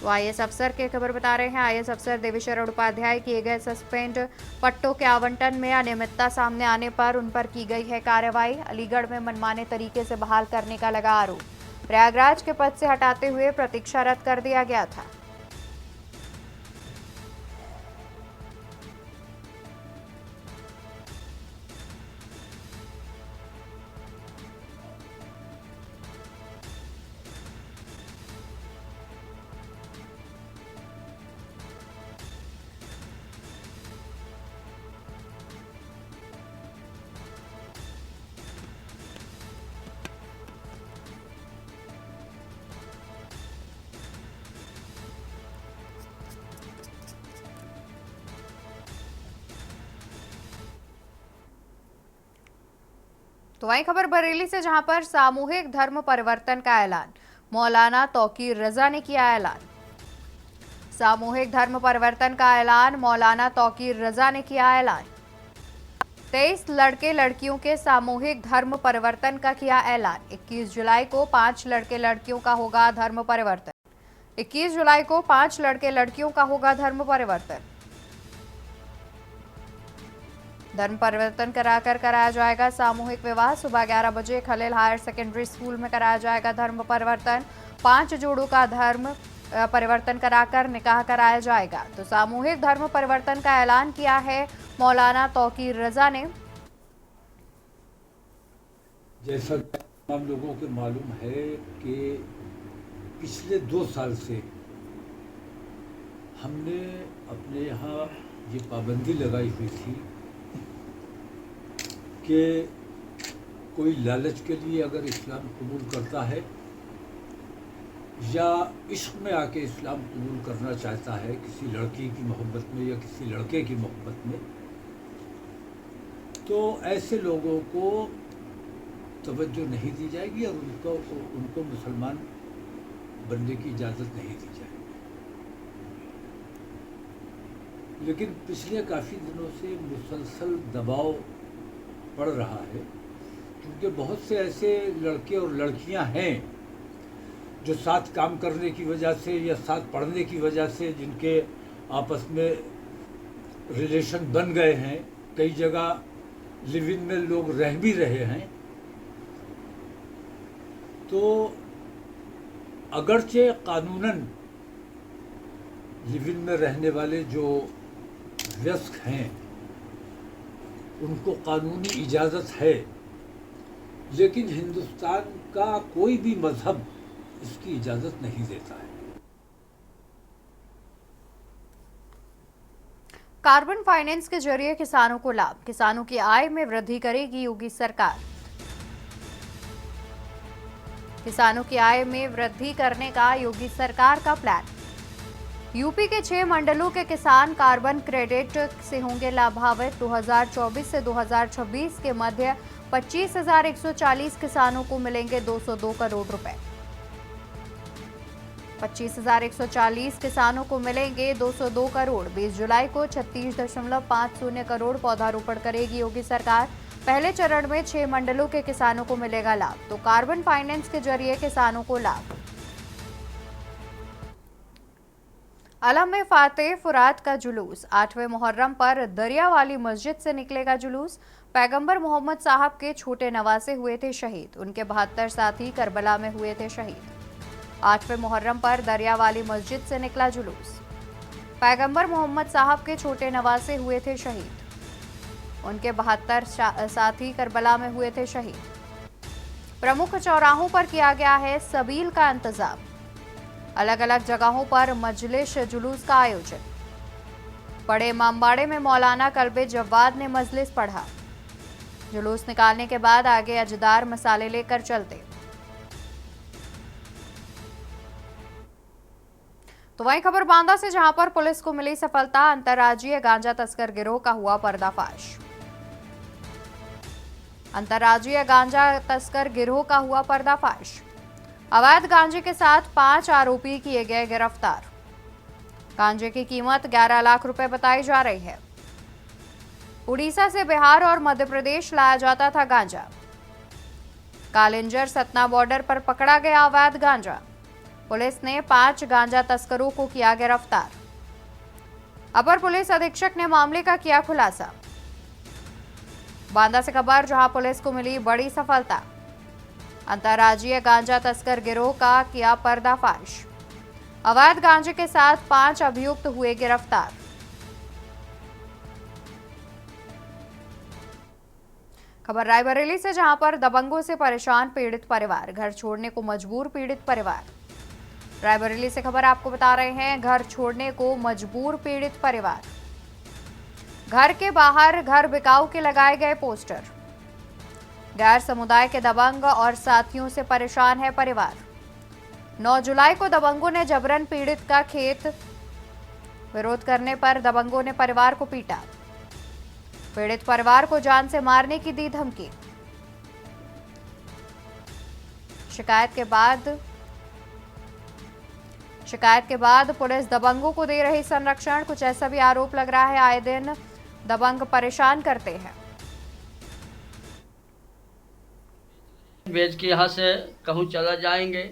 Speaker 1: तो आईएएस अफसर की खबर बता रहे हैं। आईएएस अफसर देवीशरण उपाध्याय किए गए सस्पेंड। पट्टों के आवंटन में अनियमितता सामने आने पर उन पर की गई है कार्रवाई। अलीगढ़ में मनमाने तरीके से बहाल करने का लगा आरोप। प्रयागराज के पद से हटाते हुए प्रतीक्षा रद्द कर दिया गया था। तो वही खबर बरेली से, जहां पर सामूहिक धर्म परिवर्तन का ऐलान। मौलाना तौकीर रजा ने किया ऐलान। सामूहिक धर्म परिवर्तन का ऐलान मौलाना तौकीर रजा ने किया ऐलान। 23 लड़के लड़कियों के सामूहिक धर्म परिवर्तन का किया ऐलान। 21 जुलाई को 5 लड़के लड़कियों का होगा धर्म परिवर्तन। 21 जुलाई को 5 लड़के लड़कियों का होगा धर्म परिवर्तन। धर्म परिवर्तन कराया जाएगा सामूहिक विवाह। सुबह 11 बजे खलील हायर सेकेंडरी स्कूल में कराया जाएगा धर्म परिवर्तन। 5 जोड़ों का धर्म परिवर्तन कराकर निकाह कराया जाएगा। तो सामूहिक धर्म परिवर्तन का ऐलान किया है मौलाना तौकीर रजा ने।
Speaker 4: जैसा तमाम लोगों को मालूम है कि पिछले 2 साल से हमने अपने यहाँ ये पाबंदी लगाई हुई थी कि कोई लालच के लिए अगर इस्लाम कबूल करता है या इश्क में आके इस्लाम कबूल करना चाहता है किसी लड़की की मोहब्बत में या किसी लड़के की मोहब्बत में, तो ऐसे लोगों को तवज्जो नहीं दी जाएगी और उनको मुसलमान बनने की इजाज़त नहीं दी जाएगी। लेकिन पिछले काफ़ी दिनों से मुसलसल दबाव पड़ रहा है, क्योंकि बहुत से ऐसे लड़के और लड़कियां हैं जो साथ काम करने की वजह से या साथ पढ़ने की वजह से जिनके आपस में रिलेशन बन गए हैं, कई जगह लिव इन में लोग रह भी रहे हैं, तो अगरचे कानूनन लिव इन में रहने वाले जो वयस्क हैं उनको कानूनी इजाज़त है, लेकिन हिंदुस्तान का कोई भी मजहब इसकी इजाज़त नहीं देता है।
Speaker 1: कार्बन फाइनेंस के जरिए किसानों को लाभ, किसानों की आय में वृद्धि करेगी योगी सरकार। किसानों की आय में वृद्धि करने का योगी सरकार का प्लान। यूपी के 6 मंडलों के किसान कार्बन क्रेडिट से होंगे लाभान्वित। 2024 से 2026 के मध्य 25,140 किसानों को मिलेंगे 202 करोड़ रुपए। 25,140 किसानों को मिलेंगे 202 करोड़। 20 जुलाई को 36.50 करोड़ पौधारोपण करेगी योगी सरकार। पहले चरण में 6 मंडलों के किसानों को मिलेगा लाभ, तो कार्बन फाइनेंस के जरिए किसानों को लाभ। अलम में फातेह फुरात का जुलूस। 8वें मुहर्रम पर दरियावाली मस्जिद से निकलेगा जुलूस। पैगंबर मोहम्मद साहब के छोटे नवासे हुए थे शहीद, उनके 72 साथी करबला में हुए थे शहीद। 8वें मुहर्रम पर दरियावाली मस्जिद से निकला जुलूस। पैगंबर मोहम्मद साहब के छोटे नवासे हुए थे शहीद, उनके 72 साथी करबला में हुए थे शहीद। प्रमुख चौराहों पर किया गया है सबील का इंतजाम। अलग अलग जगहों पर मजलिस जुलूस का आयोजन। बड़े इमामबाड़े में मौलाना कल्बे जव्वाद ने मजलिस पढ़ा। जुलूस निकालने के बाद आगे अजदार मसाले लेकर चलते। तो वहीं खबर बांदा से, जहां पर पुलिस को मिली सफलता। अंतर्राज्यीय गांजा तस्कर गिरोह का हुआ पर्दाफाश। अंतर्राज्यीय गांजा तस्कर गिरोह का हुआ पर्दाफाश। अवैध गांजे के साथ 5 आरोपी किए गए गिरफ्तार। गांजे की कीमत 11 लाख रुपए बताई जा रही है। उड़ीसा से बिहार और मध्य प्रदेश लाया जाता था गांजा। कालिंजर सतना बॉर्डर पर पकड़ा गया अवैध गांजा। पुलिस ने 5 गांजा तस्करों को किया गिरफ्तार। अपर पुलिस अधीक्षक ने मामले का किया खुलासा। बांदा से खबर, जहां पुलिस को मिली बड़ी सफलता। अंतर्राज्यीय गांजा तस्कर गिरोह का किया पर्दाफाश। अवैध गांजे के साथ 5 अभियुक्त हुए गिरफ्तार। खबर रायबरेली से, जहां पर दबंगों से परेशान पीड़ित परिवार, घर छोड़ने को मजबूर पीड़ित परिवार। रायबरेली से खबर आपको बता रहे हैं, घर छोड़ने को मजबूर पीड़ित परिवार। घर के बाहर घर बिकाऊ के लगाए गए पोस्टर। गैर समुदाय के दबंग और साथियों से परेशान है परिवार। 9 जुलाई को दबंगों ने जबरन पीड़ित का खेत विरोध करने पर दबंगों ने परिवार को पीटा। पीड़ित परिवार को जान से मारने की दी धमकी। शिकायत के बाद पुलिस दबंगों को दे रही संरक्षण। कुछ ऐसा भी आरोप लग रहा है, आए दिन दबंग परेशान करते हैं।
Speaker 5: बेच के यहाँ से कहूँ चला जाएंगे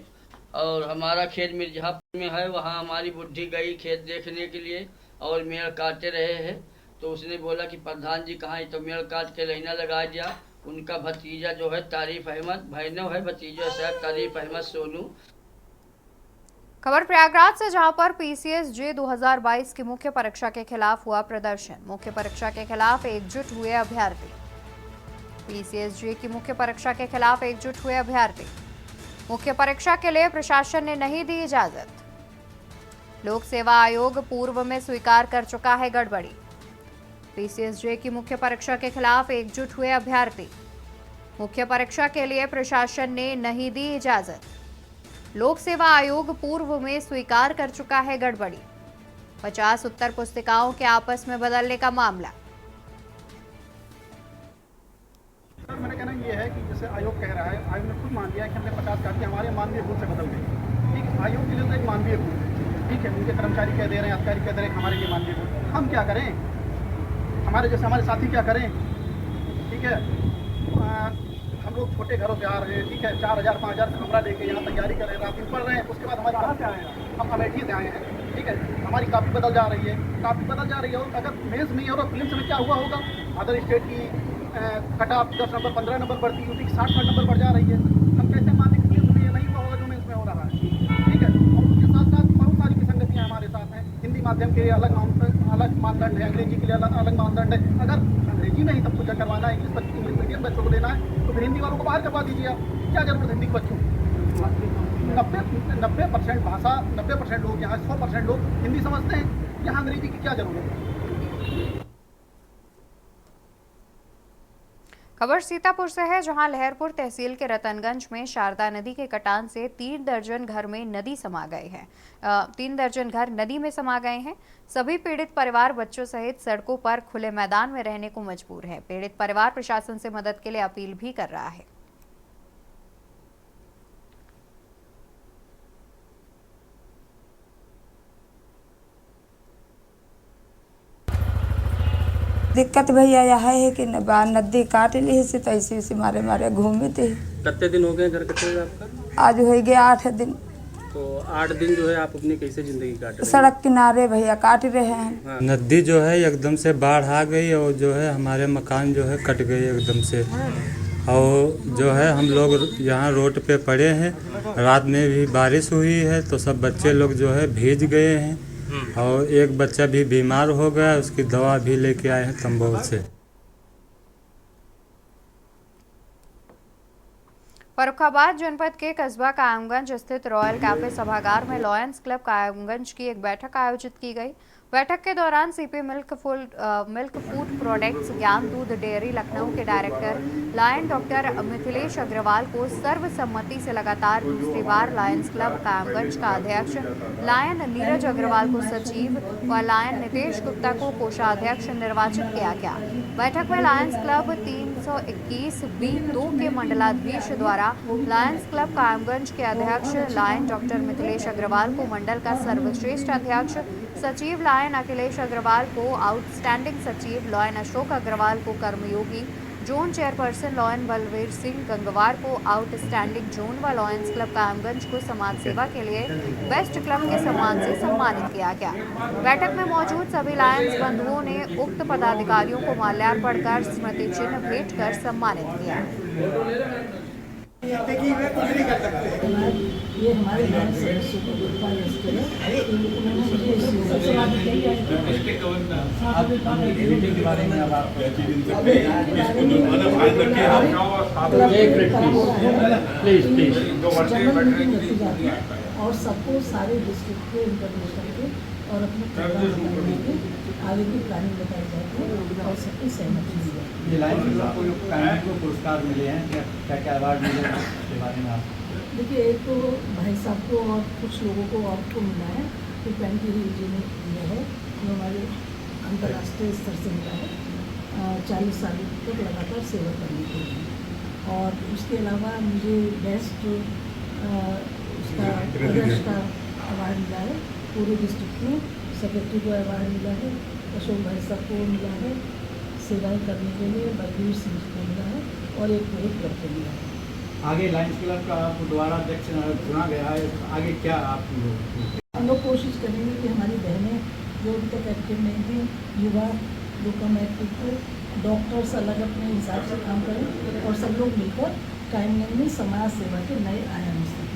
Speaker 5: और हमारा खेत मिर्जापुर में है, वहाँ हमारी बुढ़ी गई खेत देखने के लिए और मेड़ काटते रहे हैं। तो उसने बोला कि प्रधान जी कहाँ है, तो मेड़ काट के लाइना लगा दिया। उनका भतीजा जो है तारीफ अहमद, भैनव है भतीजा साहब तारीफ अहमद सोनू।
Speaker 1: खबर प्रयागराज से, जहां पर PCSJ 2022 की मुख्य परीक्षा के खिलाफ हुआ प्रदर्शन। मुख्य परीक्षा के खिलाफ एकजुट हुए अभ्यर्थी। PCSJ की मुख्य परीक्षा के खिलाफ एकजुट हुए अभ्यर्थी। मुख्य परीक्षा के लिए प्रशासन ने नहीं दी इजाजत। लोक सेवा आयोग पूर्व में स्वीकार कर चुका है गड़बड़ी। PCSJ की मुख्य परीक्षा के खिलाफ एकजुट हुए अभ्यर्थी। मुख्य परीक्षा के लिए प्रशासन ने नहीं दी इजाजत। लोक सेवा आयोग पूर्व में स्वीकार कर चुका है गड़बड़ी। 50 उत्तर पुस्तिकाओं के आपस में बदलने का मामला।
Speaker 6: सर, मेरा कहना ये है कि जैसे आयोग कह रहा है, आयोग ने खुद मान लिया है कि हमने 50 काट के हमारे मानवीय भूल से बदल गए। ठीक है, आयोग के लिए तो एक मानवीय भूल है। ठीक है, उनके कर्मचारी कह दे रहे हैं, अधिकारी कह दे रहे हैं हमारे लिए मानवीय भूल। हम क्या करें, हमारे जैसे हमारे साथी क्या करें। ठीक है, हम लोग छोटे घरों से आ रहे हैं। ठीक है, 4,000 5,000 कमरा लेके यहाँ तैयारी कर रहे हैं, रात पढ़ रहे हैं। उसके बाद हमारे कहाँ से आए हैं, हम अमेठी से आए हैं। ठीक है, हमारी काफ़ी बदल जा रही है, काफ़ी बदल जा रही है। और अगर मेंस में और फिल्म में क्या हुआ होगा, अदर स्टेट की कट ऑफ 10 नंबर 15 नंबर बढ़ती, यूपी की 60 नंबर बढ़ जा रही है। हम कैसे माने कि फिल्म में माध्यम के लिए अलग मानदंड है, अंग्रेजी के लिए अलग मानदंड है। अगर अंग्रेजी में ही सब कुछ करवाना है, इंग्लिश मीडियम बच्चों को देना है, तो फिर हिंदी वालों को बाहर करवा दीजिए आप। क्या जरूरत हिंदी के बच्चों? 90% भाषा, 90% लोग यहाँ, 100% लोग हिंदी समझते हैं, यहाँ अंग्रेजी की क्या जरूरत है?
Speaker 1: खबर सीतापुर से है, जहां लहरपुर तहसील के रतनगंज में शारदा नदी के कटान से 3 दर्जन घर में नदी समा गए हैं। 3 दर्जन घर नदी में समा गए हैं। सभी पीड़ित परिवार बच्चों सहित सड़कों पर खुले मैदान में रहने को मजबूर है। पीड़ित परिवार प्रशासन से मदद के लिए अपील भी कर रहा है।
Speaker 7: दिक्कत भैया यह है कि नदी काट ली से तो ऐसे मारे मारे घूमे थे।
Speaker 8: कितने दिन हो गए घर कटे हुए आपका?
Speaker 7: आज हो गया 8 दिन।
Speaker 8: तो 8 दिन जो है आप अपनी कैसे जिंदगी काट रहे हैं?
Speaker 7: सड़क किनारे भैया काट रहे हैं।
Speaker 8: हाँ।
Speaker 9: नदी जो है एकदम से बाढ़ आ गई और जो है हमारे मकान जो है कट गए एकदम से। और जो है हम लोग यहाँ रोड पे पड़े हैं। रात में भी बारिश हुई है तो सब बच्चे लोग जो है भीग गए हैं और एक बच्चा भी बीमार हो गया, उसकी दवा भी लेके आए हैं तंबोल से।
Speaker 1: फर्रुखाबाद जनपद के कस्बा कायमगंज स्थित रॉयल कैफे सभागार में लॉयंस क्लब कायमगंज की एक बैठक आयोजित की गई। बैठक के दौरान सीपी मिल्क फूड प्रोडक्ट्स ज्ञान दूध डेयरी लखनऊ के director lion doctor Mithilesh Agarwal को सर्वसम्मति से लगातार दूसरी बार लायंस क्लब कायमगंज का अध्यक्ष, लायन नीरज अग्रवाल को सचिव व लायन नितेश गुप्ता को कोषाध्यक्ष निर्वाचित किया गया। बैठक में लायंस क्लब 321B2 के मंडलाधीश द्वारा लायंस क्लब कायमगंज के अध्यक्ष लायन डॉक्टर मिथिलेश अग्रवाल को मंडल का सर्वश्रेष्ठ अध्यक्ष, सचिव लायन अखिलेश अग्रवाल को आउटस्टैंडिंग सचिव, लायन अशोक अग्रवाल को कर्मयोगी, zone chairperson lion Balbir Singh Gangwar को आउटस्टैंडिंग जोन व लॉयंस क्लब कायमगंज को समाज सेवा के लिए बेस्ट क्लब के सम्मान से सम्मानित किया गया। बैठक में मौजूद सभी लायंस बंधुओं ने उक्त पदाधिकारियों को माल्यार्पण कर स्मृति चिन्ह भेंट कर सम्मानित किया।
Speaker 10: ये हमारे बैंक सदस्यों को
Speaker 4: के बारे में अब आप
Speaker 10: और सबको सारे डिस्ट्रिक्ट के इंटरनेशनल के और अपने आगे की प्लानिंग बताई जाती है और सबकी सहमति दी जाती है।
Speaker 4: ये लाइन में आपको जो को पुरस्कार मिले हैं, क्या क्या अवार्ड मिले हैं उसके बारे में आप?
Speaker 10: देखिए, एक तो भाई साहब को और कुछ लोगों को और को मिला है, तो पेंटी जी ने दिया है जो हमारे अंतर्राष्ट्रीय स्तर से मिला है 40 साल तक लगातार सेवा करने के लिए। और उसके अलावा मुझे बेस्ट उसका प्रदर्श का अवार्ड मिला है पूरे डिस्ट्रिक्ट में। सेक्रेटरी को अवार्ड मिला है, अशोक भाई साहब को मिला है सेवाएं करने के लिए, बलवीर सिंह को मिला है और एक पूरे क्लब को मिला है।
Speaker 4: आगे लायंस क्लब का आप दोबारा अध्यक्ष चुना गया है, आगे क्या आप
Speaker 10: हम लोग कोशिश करेंगे कि हमारी बहनें जो अभी तक एक्टिव नहीं थी, युवा जो कम एक्टिव थे, डॉक्टर्स अलग अपने हिसाब से काम करें और सब लोग मिलकर कायमगंज में समाज सेवा के नए आयाम स्थापित।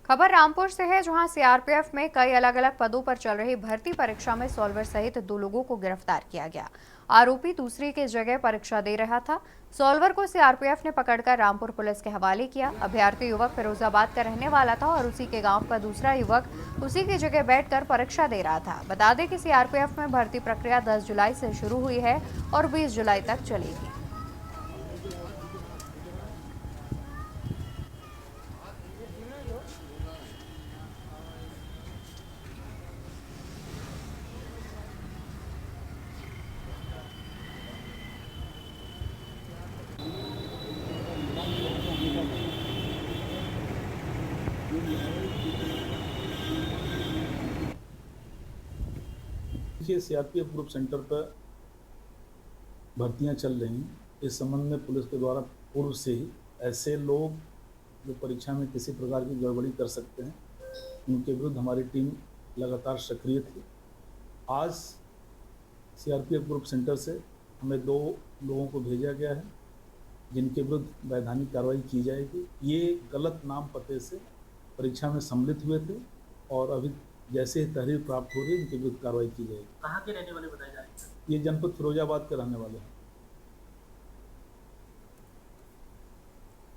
Speaker 1: खबर रामपुर से है, जहां सीआरपीएफ में कई अलग अलग पदों पर चल रही भर्ती परीक्षा में सॉल्वर सहित 2 लोगों को गिरफ्तार किया गया। आरोपी दूसरी की जगह परीक्षा दे रहा था। सॉल्वर को सीआरपीएफ ने पकड़कर रामपुर पुलिस के हवाले किया। अभ्यर्थी युवक फिरोजाबाद का रहने वाला था और उसी के गांव का दूसरा युवक उसी की जगह बैठकर परीक्षा दे रहा था। बता दें कि सीआरपीएफ में भर्ती प्रक्रिया 10 जुलाई से शुरू हुई है और 20 जुलाई तक चलेगी।
Speaker 11: देखिए, सीआरपीएफ ग्रुप सेंटर पर भर्तियां चल रही हैं। इस संबंध में पुलिस के द्वारा पूर्व से ही ऐसे लोग जो परीक्षा में किसी प्रकार की गड़बड़ी कर सकते हैं, उनके विरुद्ध हमारी टीम लगातार सक्रिय थी। आज सीआरपीएफ ग्रुप सेंटर से हमें 2 लोगों को भेजा गया है जिनके विरुद्ध वैधानिक कार्रवाई की जाएगी। ये गलत नाम पते से परीक्षा में सम्मिलित हुए थे और अभी जैसे ही तहरीर प्राप्त हो रही है उनके विरुद्ध कार्रवाई की जाएगी।
Speaker 8: कहाँ के रहने वाले बताए जा रहे हैं?
Speaker 11: ये जनपद फिरोजाबाद के रहने वाले हैं।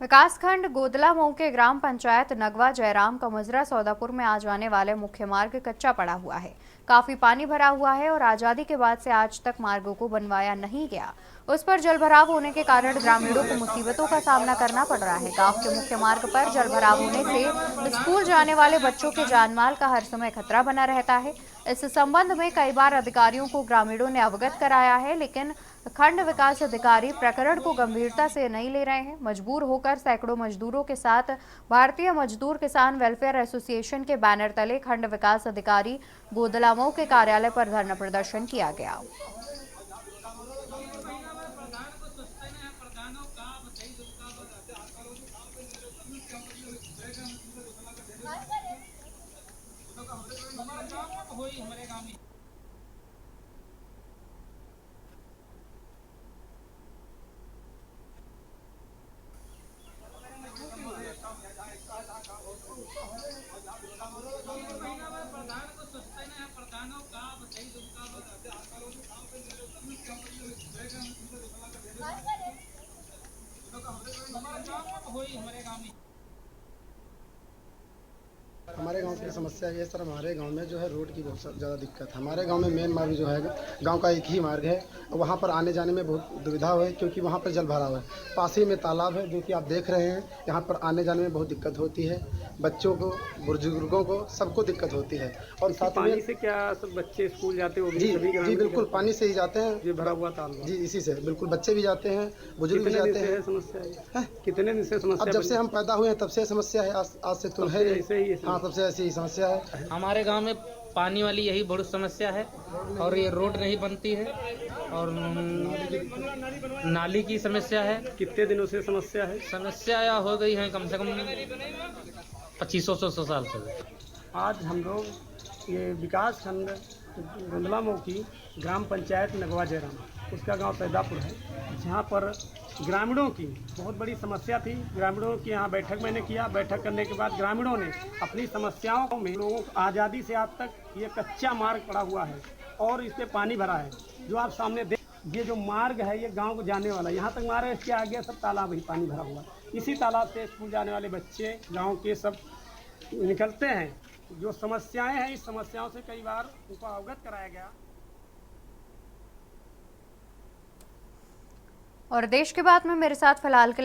Speaker 1: विकासखंड गोदला मऊ के ग्राम पंचायत नगवा जयराम का मुजरा सौदापुर में आ जाने वाले मुख्य मार्ग कच्चा पड़ा हुआ है। काफी पानी भरा हुआ है और आजादी के बाद से आज तक मार्गों को बनवाया नहीं गया। उस पर जलभराव होने के कारण ग्रामीणों को मुसीबतों का सामना करना पड़ रहा है। गांव के मुख्य मार्ग पर जलभराव होने से स्कूल जाने वाले बच्चों के जानमाल का हर समय खतरा बना रहता है। इस संबंध में कई बार अधिकारियों को ग्रामीणों ने अवगत कराया है, लेकिन खंड विकास अधिकारी प्रकरण को गंभीरता से नहीं ले रहे हैं। मजबूर होकर सैकड़ों मजदूरों के साथ भारतीय मजदूर किसान वेलफेयर एसोसिएशन के बैनर तले खंड विकास अधिकारी गोदला मऊ के कार्यालय पर धरना प्रदर्शन किया गया।
Speaker 6: हमारे गांव की समस्या ये सर, हमारे गांव में जो है रोड की बहुत ज़्यादा दिक्कत है। हमारे गांव में मेन मार्ग जो है गांव का एक ही मार्ग है, वहां पर आने जाने में बहुत दुविधा है क्योंकि वहां पर जल भरा हुआ है। पास ही में तालाब है जो कि आप देख रहे हैं। यहां पर आने जाने में बहुत दिक्कत होती है, बच्चों को, बुजुर्गों को, सबको दिक्कत होती है। और साथ में
Speaker 8: पानी से क्या सब बच्चे स्कूल जाते हो?
Speaker 6: जी बिल्कुल, पानी से ही जाते हैं।
Speaker 8: ये भरा हुआ तालाब?
Speaker 6: जी इसी से बिल्कुल, बच्चे भी जाते हैं, बुजुर्ग भी जाते हैं।
Speaker 8: समस्या कितने दिन से समस्या?
Speaker 6: अब जब से हम पैदा हुए हैं तब से समस्या है, आज से तो है। हाँ, तब से ऐसी ही समस्या है।
Speaker 12: हमारे गांव में पानी वाली यही बड़ी समस्या है और ये रोड नहीं बनती है और नाली की समस्या है।
Speaker 8: कितने दिनों से समस्या है?
Speaker 12: समस्या हो गई है कम से कम 2500 साल से।
Speaker 8: आज हम लोग ये विकास खंड गोदला मऊ की ग्राम पंचायत नगवा जयराम, उसका गांव सैदापुर है, जहां पर ग्रामीणों की बहुत बड़ी समस्या थी। ग्रामीणों की यहाँ बैठक मैंने किया। बैठक करने के बाद ग्रामीणों ने अपनी समस्याओं में, लोगों को आज़ादी से आज तक ये कच्चा मार्ग पड़ा हुआ है और इस पे पानी भरा है। जो आप सामने देख, ये जो मार्ग है ये गांव को जाने वाला, यहाँ तक मार्ग है, इसके आगे सब तालाब ही पानी भरा हुआ। इसी तालाब से स्कूल जाने वाले बच्चे गाँव के सब निकलते हैं। जो समस्याएँ हैं, इस समस्याओं से कई बार उनको अवगत कराया गया।
Speaker 1: और देश के बाद में मेरे साथ फिलहाल के लिए